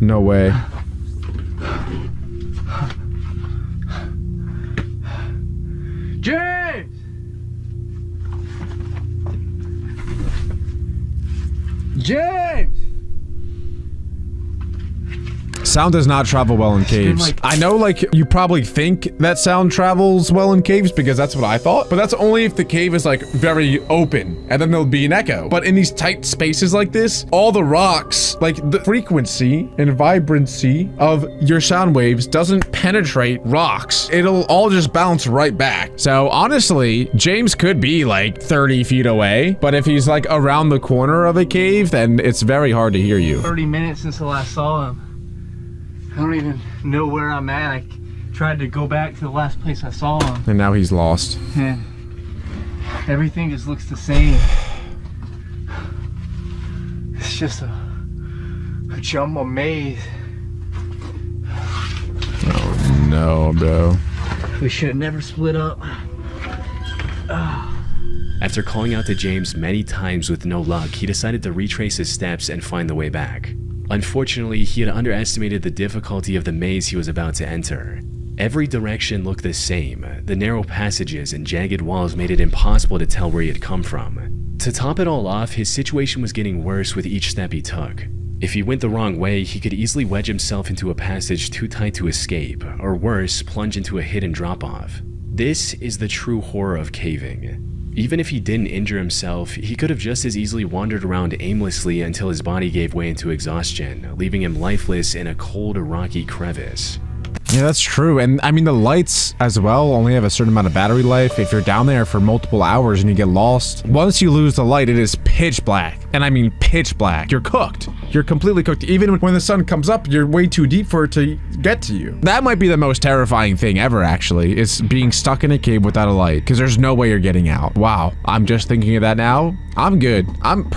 No way. James! James! Sound does not travel well in caves. I know, like, you probably think that sound travels well in caves because that's what I thought, but that's only if the cave is, like, very open, and then there'll be an echo. But in these tight spaces like this, all the rocks, like, the frequency and vibrancy of your sound waves doesn't penetrate rocks. It'll all just bounce right back. So, honestly, James could be, like, 30 feet away, but if he's, like, around the corner of a cave, then it's very hard to hear you. 30 minutes since I last saw him. I don't even know where I'm at. I tried to go back to the last place I saw him. And now he's lost. And everything just looks the same. It's just a jumbo maze. Oh, no, bro. We should have never split up. After calling out to James many times with no luck, he decided to retrace his steps and find the way back. Unfortunately, he had underestimated the difficulty of the maze he was about to enter. Every direction looked the same. The narrow passages and jagged walls made it impossible to tell where he had come from. To top it all off, his situation was getting worse with each step he took. If he went the wrong way, he could easily wedge himself into a passage too tight to escape, or worse, plunge into a hidden drop-off. This is the true horror of caving. Even if he didn't injure himself, he could have just as easily wandered around aimlessly until his body gave way into exhaustion, leaving him lifeless in a cold, rocky crevice. Yeah, that's true. And I mean, the lights as well only have a certain amount of battery life. If you're down there for multiple hours and you get lost, once you lose the light, it is pitch black. And I mean pitch black. You're cooked. You're completely cooked. Even when the sun comes up, you're way too deep for it to get to you. That might be the most terrifying thing ever, actually, is being stuck in a cave without a light, because there's no way you're getting out. Wow, I'm just thinking of that now. I'm good. I'm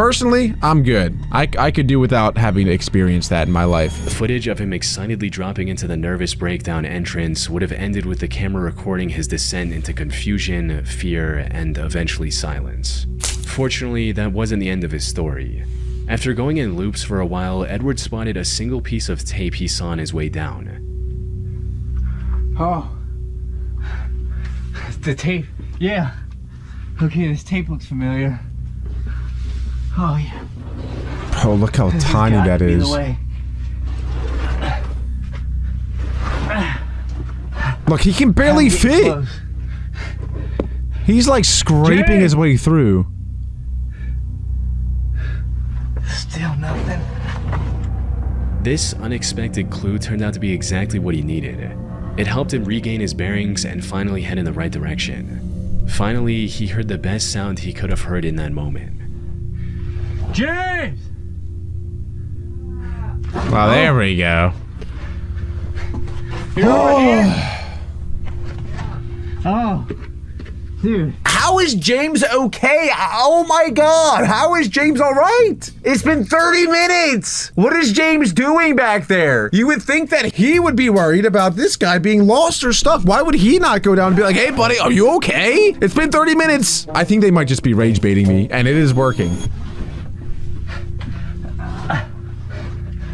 good. I could do without having to experience that in my life. The footage of him excitedly dropping into the nervous breakdown entrance would have ended with the camera recording his descent into confusion, fear, and eventually silence. Fortunately, that wasn't the end of his story. After going in loops for a while, Edward spotted a single piece of tape he saw on his way down. Oh. The tape. Yeah. Okay, this tape looks familiar. Oh, yeah. Oh, look how This has tiny got that to be the is. way. Look, he can barely I'm getting fit. close. He's like scraping his way through. Still nothing. This unexpected clue turned out to be exactly what he needed. It helped him regain his bearings and finally head in the right direction. Finally, he heard the best sound he could have heard in that moment. James! Well, there we go. You're over here? Oh. Dude. How is James okay? Oh my god, how is James alright? It's been 30 minutes! What is James doing back there? You would think that he would be worried about this guy being lost or stuck. Why would he not go down and be like, hey buddy, are you okay? It's been 30 minutes! I think they might just be rage baiting me, and it is working.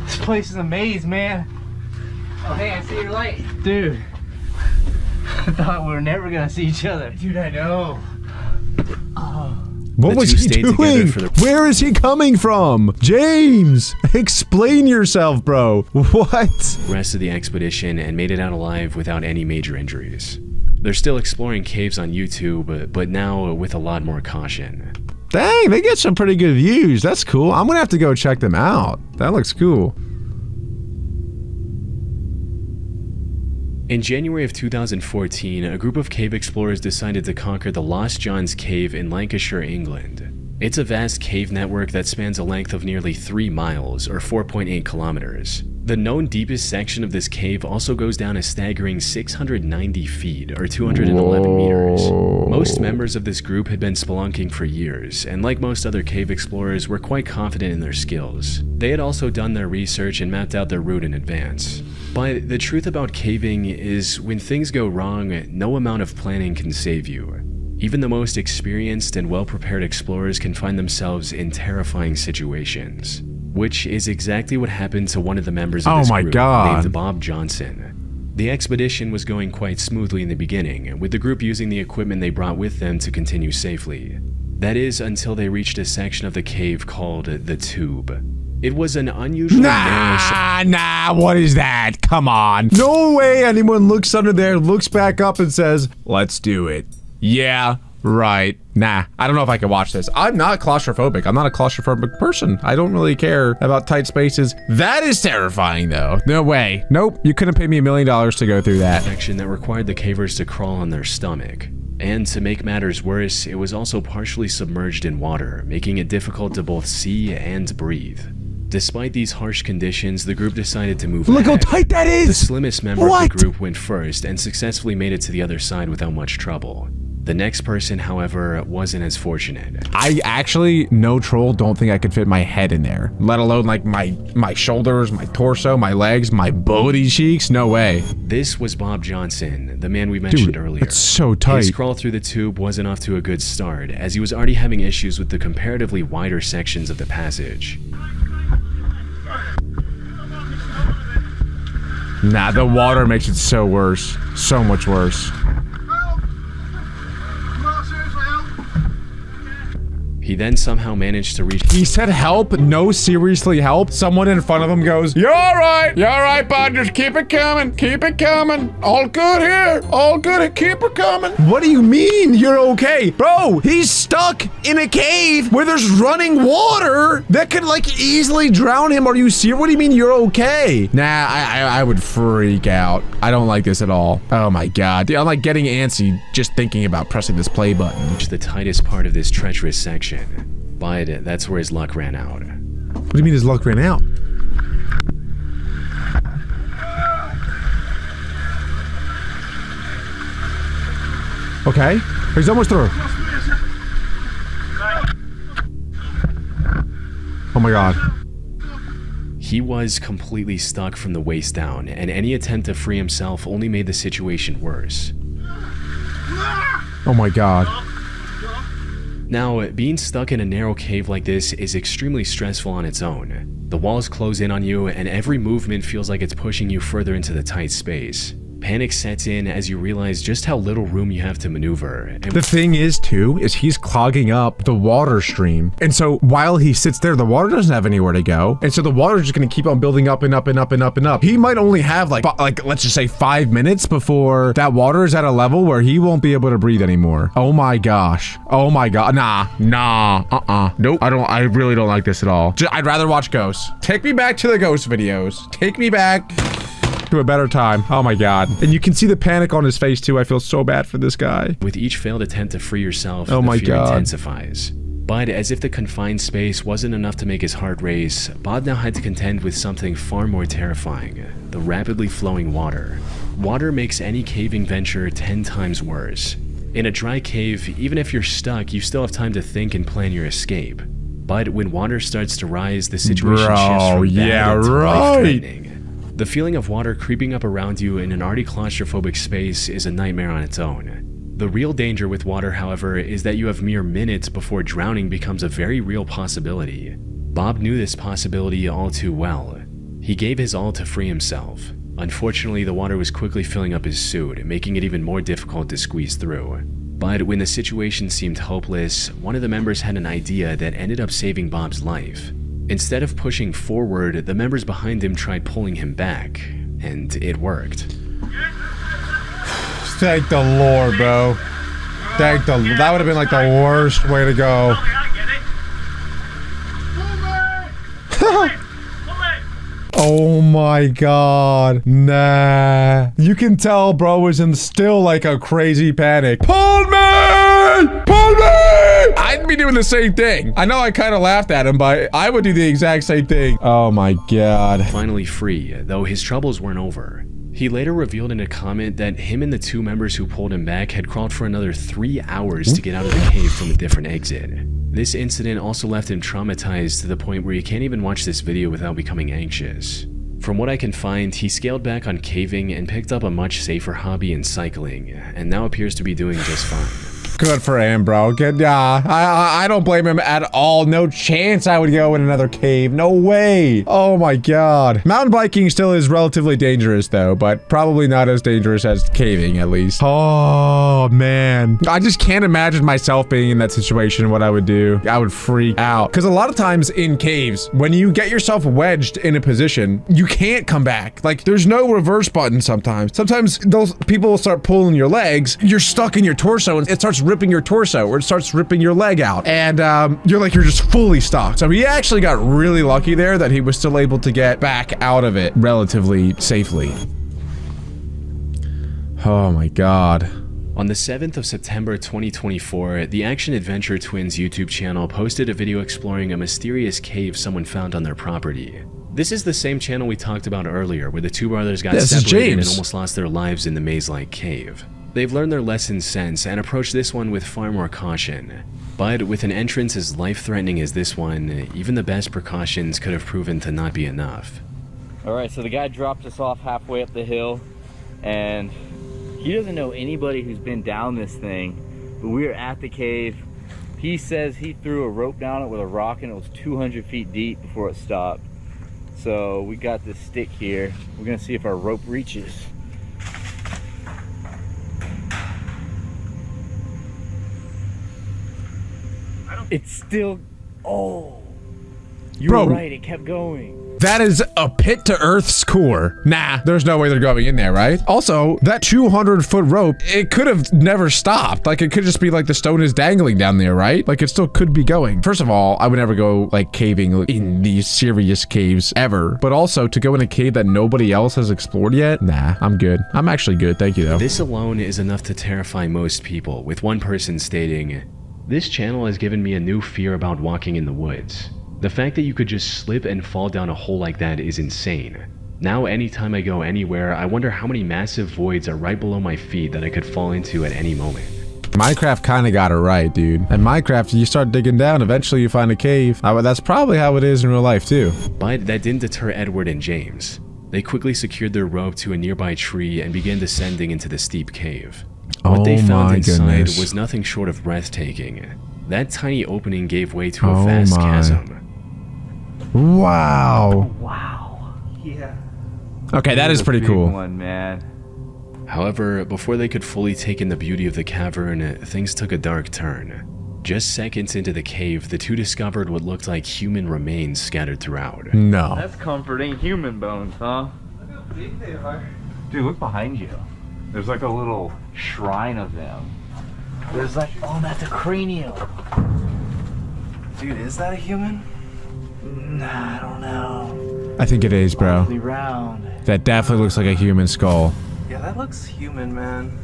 This place is a maze, man. Oh, hey, I see your light. Dude. I thought we were never gonna see each other. Dude, I know. What The was two he stayed together doing? for the- Where is he coming from? James, explain yourself, bro. What? Rest of the expedition and made it out alive without any major injuries. They're still exploring caves on YouTube, but now with a lot more caution. Dang, they get some pretty good views. That's cool. I'm gonna have to go check them out. That looks cool. In January of 2014, a group of cave explorers decided to conquer the Lost John's Cave in Lancashire, England. It's a vast cave network that spans a length of nearly 3 miles, or 4.8 kilometers. The known deepest section of this cave also goes down a staggering 690 feet, or 211 meters. Most members of this group had been spelunking for years, and like most other cave explorers, were quite confident in their skills. They had also done their research and mapped out their route in advance. But the truth about caving is, when things go wrong, no amount of planning can save you. Even the most experienced and well-prepared explorers can find themselves in terrifying situations. Which is exactly what happened to one of the members of this group, named Bob Johnson. The expedition was going quite smoothly in the beginning, with the group using the equipment they brought with them to continue safely. That is, until they reached a section of the cave called the Tube. It was an unusually narrow what is that? Come on. No way anyone looks under there, looks back up and says, let's do it. Yeah, right. Nah, I don't know if I can watch this. I'm not claustrophobic. I'm not a claustrophobic person. I don't really care about tight spaces. That is terrifying though. No way. Nope, you couldn't pay me $1 million to go through that. section that required the cavers to crawl on their stomach. And to make matters worse, it was also partially submerged in water, making it difficult to both see and breathe. Despite these harsh conditions, the group decided to move Look how ahead. tight that is! The slimmest member of the group went first and successfully made it to the other side without much trouble. The next person, however, wasn't as fortunate. I actually, no troll, don't think I could fit my head in there. Let alone like my shoulders, my torso, my legs, my booty cheeks. No way. This was Bob Johnson, the man we mentioned earlier. It's so tight. His crawl through the tube wasn't off to a good start, as he was already having issues with the comparatively wider sections of the passage. Nah, the water makes it so worse. So much worse. He then somehow managed to reach— He said help, no seriously help. Someone in front of him goes, you're all right, bud, just keep it coming, all good here, all good, keep it coming. What do you mean you're okay? Bro, he's stuck in a cave where there's running water that could like easily drown him. Are you serious? What do you mean you're okay? Nah, I would freak out. I don't like this at all. Oh my God, dude, I'm like getting antsy just thinking about pressing this play button. the tightest part of this treacherous section, but that's where his luck ran out. What do you mean his luck ran out? Okay. He's almost through. Oh my god. He was completely stuck from the waist down, and any attempt to free himself only made the situation worse. Oh my god. Now, being stuck in a narrow cave like this is extremely stressful on its own. The walls close in on you, and every movement feels like it's pushing you further into the tight space. Panic sets in as you realize just how little room you have to maneuver. And The thing is, too, is he's clogging up the water stream. And so while he sits there, the water doesn't have anywhere to go. And so the water's just going to keep on building up and up and up and up and up. He might only have like, let's just say 5 minutes before that water is at a level where he won't be able to breathe anymore. Oh my gosh. Oh my god. Nah. Nope. I really don't like this at all. I'd rather watch Ghosts. Take me back to the Ghost videos. Take me back to a better time. Oh my god. And you can see the panic on his face too. I feel so bad for this guy. with each failed attempt to free yourself, Oh my the fear God. intensifies. But as if the confined space wasn't enough to make his heart race, Bob now had to contend with something far more terrifying: the rapidly flowing water. Water makes any caving venture 10 times worse. In a dry cave, even if you're stuck, you still have time to think and plan your escape. But when water starts to rise, the situation shifts from bad to life-threatening. The feeling of water creeping up around you in an already claustrophobic space is a nightmare on its own. The real danger with water, however, is that you have mere minutes before drowning becomes a very real possibility. Bob knew this possibility all too well. He gave his all to free himself. Unfortunately, the water was quickly filling up his suit, making it even more difficult to squeeze through. But when the situation seemed hopeless, one of the members had an idea that ended up saving Bob's life. Instead of pushing forward, the members behind him tried pulling him back, and it worked. Thank the Lord, bro. That would have been like the worst way to go. Oh my god. Nah. You can tell bro was in still like a crazy panic. Pull me! Pull me! I'd be doing the same thing. I know I kind of laughed at him, but I would do the exact same thing. Oh my god. Finally free, though his troubles weren't over. He later revealed in a comment that him and the 2 members who pulled him back had crawled for another 3 hours to get out of the cave from a different exit. This incident also left him traumatized to the point where he can't even watch this video without becoming anxious. From what I can find, he scaled back on caving and picked up a much safer hobby in cycling, and now appears to be doing just fine. Good for him, bro. Good, yeah. I don't blame him at all. No chance I would go in another cave. No way. Oh my god. Mountain biking still is relatively dangerous though, but probably not as dangerous as caving at least. Oh man. I just can't imagine myself being in that situation, what I would do. I would freak out. Because a lot of times in caves, when you get yourself wedged in a position, you can't come back. Like there's no reverse button sometimes. Sometimes those people will start pulling your legs. You're stuck in your torso and it starts ripping your torso or it starts ripping your leg out, and you're just fully stuck. So he actually got really lucky there that he was still able to get back out of it relatively safely. Oh my god. On the 7th of September 2024, the Action Adventure Twins YouTube channel posted a video exploring a mysterious cave someone found on their property. This is the same channel we talked about earlier, where the 2 brothers got separated and almost lost their lives in the maze-like cave. They've learned their lessons since and approached this one with far more caution. But with an entrance as life-threatening as this one, even the best precautions could have proven to not be enough. Alright, so the guy dropped us off halfway up the hill, and he doesn't know anybody who's been down this thing, but we were at the cave. He says he threw a rope down it with a rock and it was 200 feet deep before it stopped. So we got this stick here. We're gonna see if our rope reaches. It's still, oh, you were right, it kept going. That is a pit to Earth's core. Nah, there's no way they're going in there, right? Also, that 200-foot rope, it could have never stopped. Like, it could just be like the stone is dangling down there, right? Like, it still could be going. First of all, I would never go, like, caving in these serious caves ever. But also, to go in a cave that nobody else has explored yet? Nah, I'm good. I'm actually good. Thank you, though. This alone is enough to terrify most people, with one person stating, "This channel has given me a new fear about walking in the woods. The fact that you could just slip and fall down a hole like that is insane. Now anytime I go anywhere, I wonder how many massive voids are right below my feet that I could fall into at any moment." Minecraft kind of got it right, dude. And Minecraft, you start digging down, eventually you find a cave. That's probably how it is in real life, too. But that didn't deter Edward and James. They quickly secured their rope to a nearby tree and began descending into the steep cave. What they found inside was nothing short of breathtaking. That tiny opening gave way to a vast chasm. Wow. Wow. Yeah. Okay, that is pretty cool. One, man. However, before they could fully take in the beauty of the cavern, things took a dark turn. Just seconds into the cave, the two discovered what looked like human remains scattered throughout. No. That's comforting. Human bones, huh? Look how big they are. Dude, look behind you. There's like a little shrine of them. There's like, oh, that's a cranium. Dude, is that a human? Nah, I don't know. I think it is, bro. Awfully round. That definitely looks like a human skull. Yeah, that looks human, man.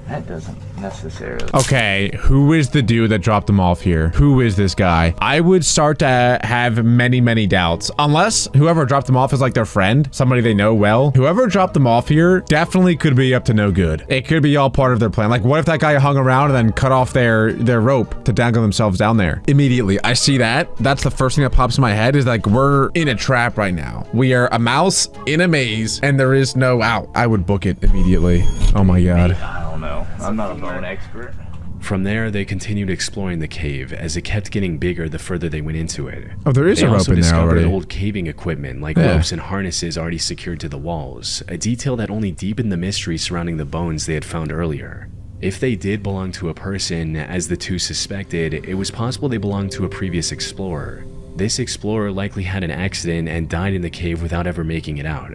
That doesn't necessarily. Okay, who is the dude that dropped them off here? Who is this guy? I would start to have many, many doubts. Unless whoever dropped them off is like their friend, somebody they know well. Whoever dropped them off here definitely could be up to no good. It could be all part of their plan. Like, what if that guy hung around and then cut off their rope to dangle themselves down there? Immediately, I see that. That's the first thing that pops in my head is like, we're in a trap right now. We are a mouse in a maze and there is no out. I would book it immediately. Oh my God. I don't know. I'm not a bone expert. From there, they continued exploring the cave as it kept getting bigger the further they went into it. Oh, there is They a rope also in there discovered already. old caving equipment like Yeah. ropes and harnesses already secured to the walls, a detail that only deepened the mystery surrounding the bones they had found earlier. If they did belong to a person, as the two suspected, it was possible they belonged to a previous explorer. This explorer likely had an accident and died in the cave without ever making it out.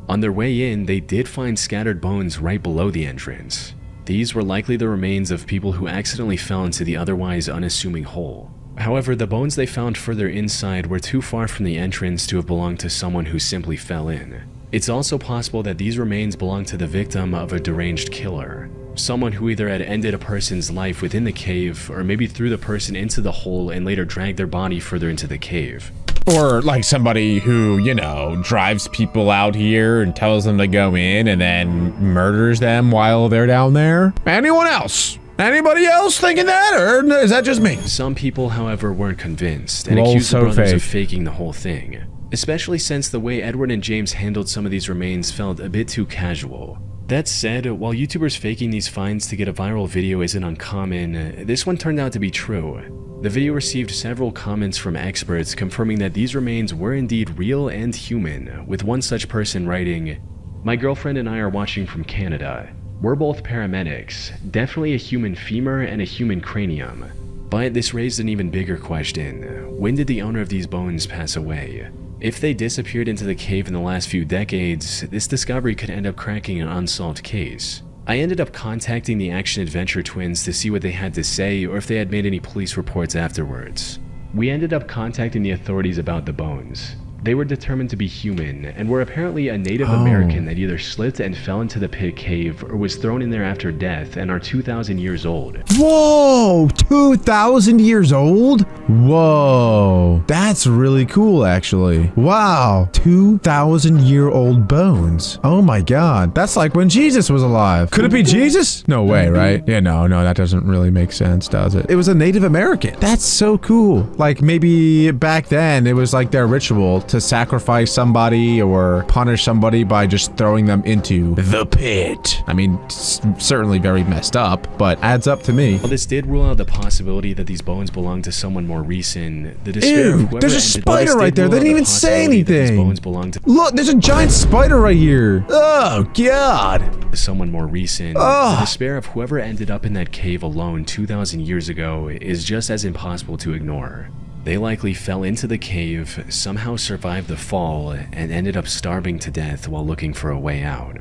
On their way in, they did find scattered bones right below the entrance. These were likely the remains of people who accidentally fell into the otherwise unassuming hole. However, the bones they found further inside were too far from the entrance to have belonged to someone who simply fell in. It's also possible that these remains belonged to the victim of a deranged killer. Someone who either had ended a person's life within the cave, or maybe threw the person into the hole and later dragged their body further into the cave. Or like somebody who, you know, drives people out here and tells them to go in and then murders them while they're down there. Anyone else? Anybody else thinking that, or is that just me? Some people, however, weren't convinced and Lol, accused the so brothers fake. of faking the whole thing, especially since the way Edward and James handled some of these remains felt a bit too casual. That said, while YouTubers faking these finds to get a viral video isn't uncommon, this one turned out to be true. The video received several comments from experts confirming that these remains were indeed real and human, with one such person writing, "My girlfriend and I are watching from Canada. We're both paramedics, definitely a human femur and a human cranium. But this raised an even bigger question. When did the owner of these bones pass away? If they disappeared into the cave in the last few decades, this discovery could end up cracking an unsolved case." I ended up contacting the action-adventure twins to see what they had to say or if they had made any police reports afterwards. We ended up contacting the authorities about the bones. They were determined to be human and were apparently a Native American that either slipped and fell into the pit cave or was thrown in there after death and are 2,000 years old. Whoa, 2,000 years old? Whoa, that's really cool, actually. Wow, 2,000-year-old bones. Oh my God, that's like when Jesus was alive. Could it be Jesus? No way, right? Yeah, no, that doesn't really make sense, does it? It was a Native American. That's so cool. Like maybe back then it was like their ritual to sacrifice somebody or punish somebody by just throwing them into the pit. I mean, certainly very messed up, but adds up to me. While this did rule out the possibility that these bones belonged to someone more recent, the despair of Ew, whoever there's a ended- spider While this right did there. rule They out didn't the even say possibility that these anything. bones belonged to Look, there's a giant spider right here. Oh, God. someone more recent, Ugh. the despair of whoever ended up in that cave alone 2,000 years ago is just as impossible to ignore. They likely fell into the cave, somehow survived the fall, and ended up starving to death while looking for a way out.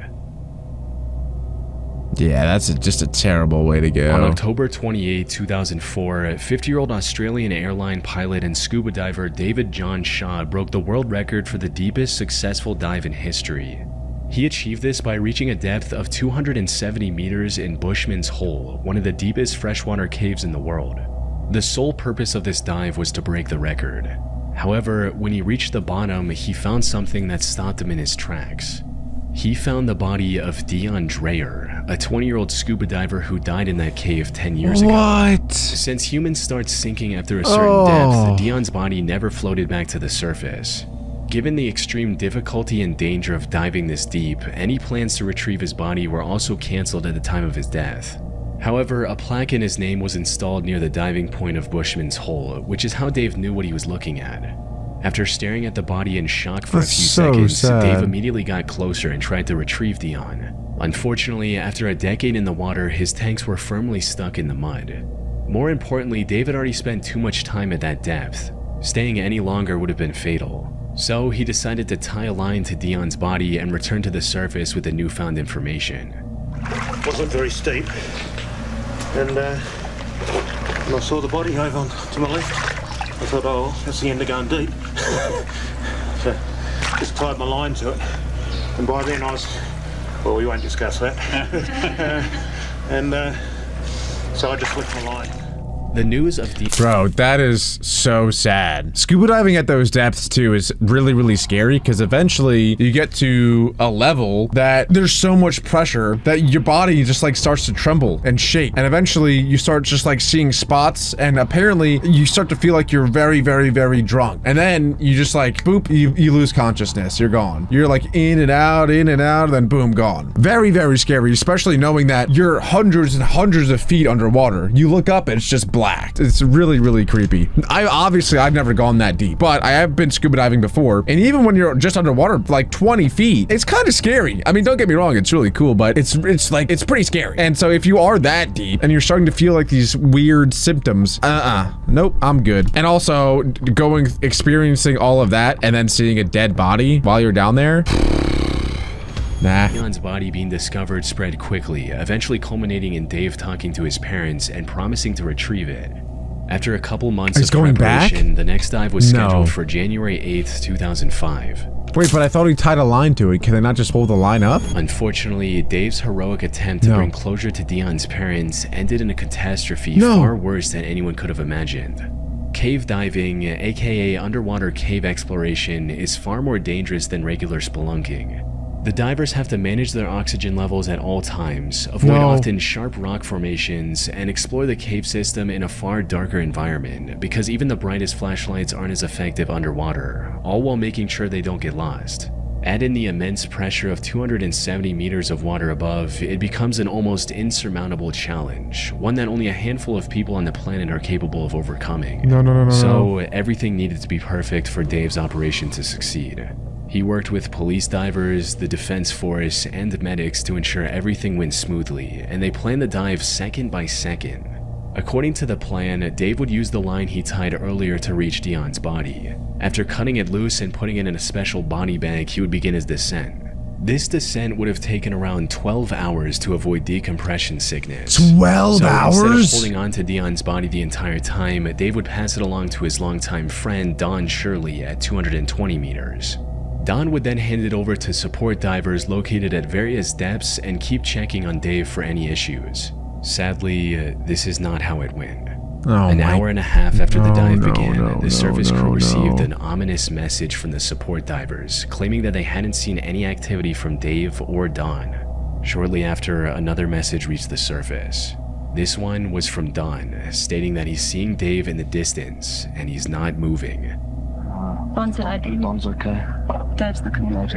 Yeah, that's just a terrible way to go. On October 28, 2004, 50-year-old Australian airline pilot and scuba diver David John Shaw broke the world record for the deepest successful dive in history. He achieved this by reaching a depth of 270 meters in Bushman's Hole, one of the deepest freshwater caves in the world. The sole purpose of this dive was to break the record. However, when he reached the bottom, he found something that stopped him in his tracks. He found the body of Dion Dreyer, a 20-year-old scuba diver who died in that cave 10 years ago. What? Since humans start sinking after a certain depth, Dion's body never floated back to the surface. Given the extreme difficulty and danger of diving this deep, any plans to retrieve his body were also cancelled at the time of his death. However, a plaque in his name was installed near the diving point of Bushman's Hole, which is how Dave knew what he was looking at. After staring at the body in shock for a few seconds, Dave immediately got closer and tried to retrieve Dion. Unfortunately, after a decade in the water, his tanks were firmly stuck in the mud. More importantly, Dave had already spent too much time at that depth. Staying any longer would have been fatal. So he decided to tie a line to Dion's body and return to the surface with the newfound information. It wasn't very steep, and when I saw the body over on to my left, I thought, oh, that's the end of going deep. So just tied my line to it, and by then I was, well, we won't discuss that. So I just left my line. The news of Bro, that is so sad. Scuba diving at those depths too is really, really scary because eventually you get to a level that there's so much pressure that your body just like starts to tremble and shake. And eventually you start just like seeing spots, and apparently you start to feel like you're very, very, very drunk. And then you just like, boop, you lose consciousness. You're gone. You're like in and out, then boom, gone. Very, very scary, especially knowing that you're hundreds and hundreds of feet underwater. You look up and it's just black. It's really, really creepy. I've never gone that deep, but I have been scuba diving before, and even when you're just underwater like 20 feet, it's kind of scary. I mean, don't get me wrong, it's really cool, but it's pretty scary. And so if you are that deep and you're starting to feel like these weird symptoms, nope, I'm good. And also experiencing all of that and then seeing a dead body while you're down there. Nah. Dion's body being discovered spread quickly, eventually culminating in Dave talking to his parents and promising to retrieve it. After a couple months of preparation, the next dive was scheduled for January 8th, 2005. Wait, but I thought he tied a line to it. Can they not just hold the line up? Unfortunately, Dave's heroic attempt to bring closure to Dion's parents ended in a catastrophe far worse than anyone could have imagined. Cave diving, aka underwater cave exploration, is far more dangerous than regular spelunking. The divers have to manage their oxygen levels at all times, avoid often sharp rock formations, and explore the cave system in a far darker environment because even the brightest flashlights aren't as effective underwater, all while making sure they don't get lost. Add in the immense pressure of 270 meters of water above, it becomes an almost insurmountable challenge, one that only a handful of people on the planet are capable of overcoming. So everything needed to be perfect for Dave's operation to succeed. He worked with police divers, the defense force, and medics to ensure everything went smoothly, and they planned the dive second by second. According to the plan, Dave would use the line he tied earlier to reach Dion's body. After cutting it loose and putting it in a special body bag, he would begin his descent. This descent would have taken around 12 hours to avoid decompression sickness. 12 hours? Instead of holding on to Dion's body the entire time, Dave would pass it along to his longtime friend Don Shirley at 220 meters. Don would then hand it over to support divers located at various depths and keep checking on Dave for any issues. Sadly, this is not how it went. An hour and a half after the dive began, the service crew received an ominous message from the support divers, claiming that they hadn't seen any activity from Dave or Don. Shortly after, another message reached the surface. This one was from Don, stating that he's seeing Dave in the distance, and he's not moving. Don's okay. Don's okay. Dave's looking okay.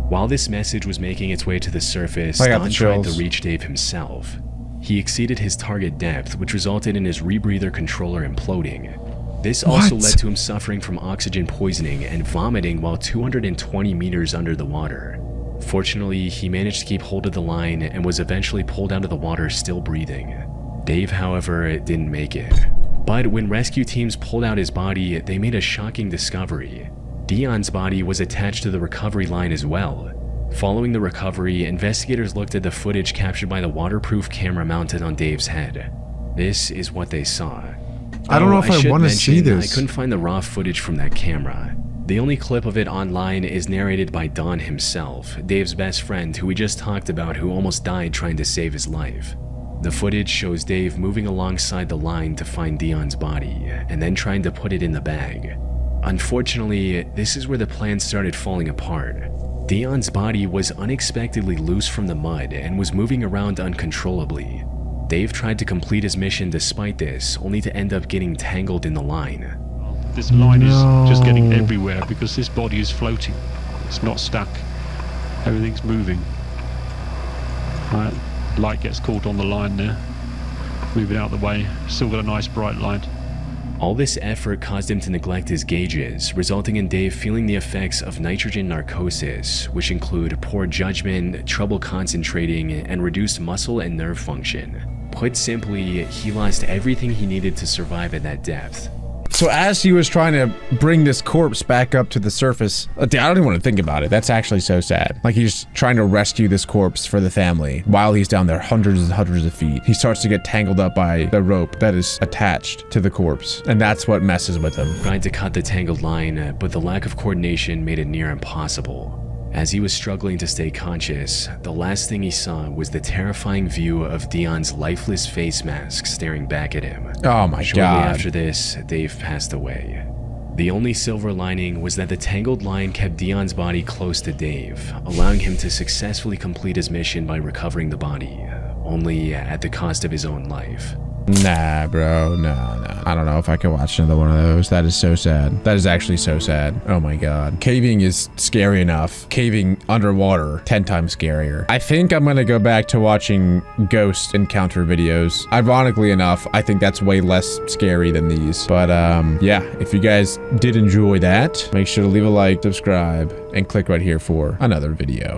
While this message was making its way to the surface, Don tried to reach Dave himself. He exceeded his target depth, which resulted in his rebreather controller imploding. This also led to him suffering from oxygen poisoning and vomiting while 220 meters under the water. Fortunately, he managed to keep hold of the line and was eventually pulled out of the water still breathing. Dave, however, didn't make it. But when rescue teams pulled out his body, they made a shocking discovery. Dion's body was attached to the recovery line as well. Following the recovery, investigators looked at the footage captured by the waterproof camera mounted on Dave's head. This is what they saw. I don't know if I want to see this. I couldn't find the raw footage from that camera. The only clip of it online is narrated by Don himself, Dave's best friend who we just talked about, who almost died trying to save his life. The footage shows Dave moving alongside the line to find Dion's body, and then trying to put it in the bag. Unfortunately, this is where the plan started falling apart. Dion's body was unexpectedly loose from the mud and was moving around uncontrollably. Dave tried to complete his mission despite this, only to end up getting tangled in the line. This line is just getting everywhere because this body is floating. It's not stuck. Everything's moving. Right, light gets caught on the line there. Moving out the way. Still got a nice bright light. All this effort caused him to neglect his gauges, resulting in Dave feeling the effects of nitrogen narcosis, which include poor judgment, trouble concentrating, and reduced muscle and nerve function. Put simply, he lost everything he needed to survive at that depth. So as he was trying to bring this corpse back up to the surface, I don't even want to think about it. That's actually so sad. Like, he's trying to rescue this corpse for the family while he's down there hundreds and hundreds of feet. He starts to get tangled up by the rope that is attached to the corpse, and that's what messes with him. Tried to cut the tangled line, but the lack of coordination made it near impossible. As he was struggling to stay conscious, the last thing he saw was the terrifying view of Dion's lifeless face mask staring back at him. Oh my Shortly God. after this, Dave passed away. The only silver lining was that the tangled line kept Dion's body close to Dave, allowing him to successfully complete his mission by recovering the body, only at the cost of his own life. Nah, bro. No. I don't know if I can watch another one of those. That is so sad. That is actually so sad. Oh my God. Caving is scary enough. Caving underwater, 10 times scarier. I think I'm gonna go back to watching ghost encounter videos. Ironically enough, I think that's way less scary than these. But yeah, if you guys did enjoy that, make sure to leave a like, subscribe, and click right here for another video.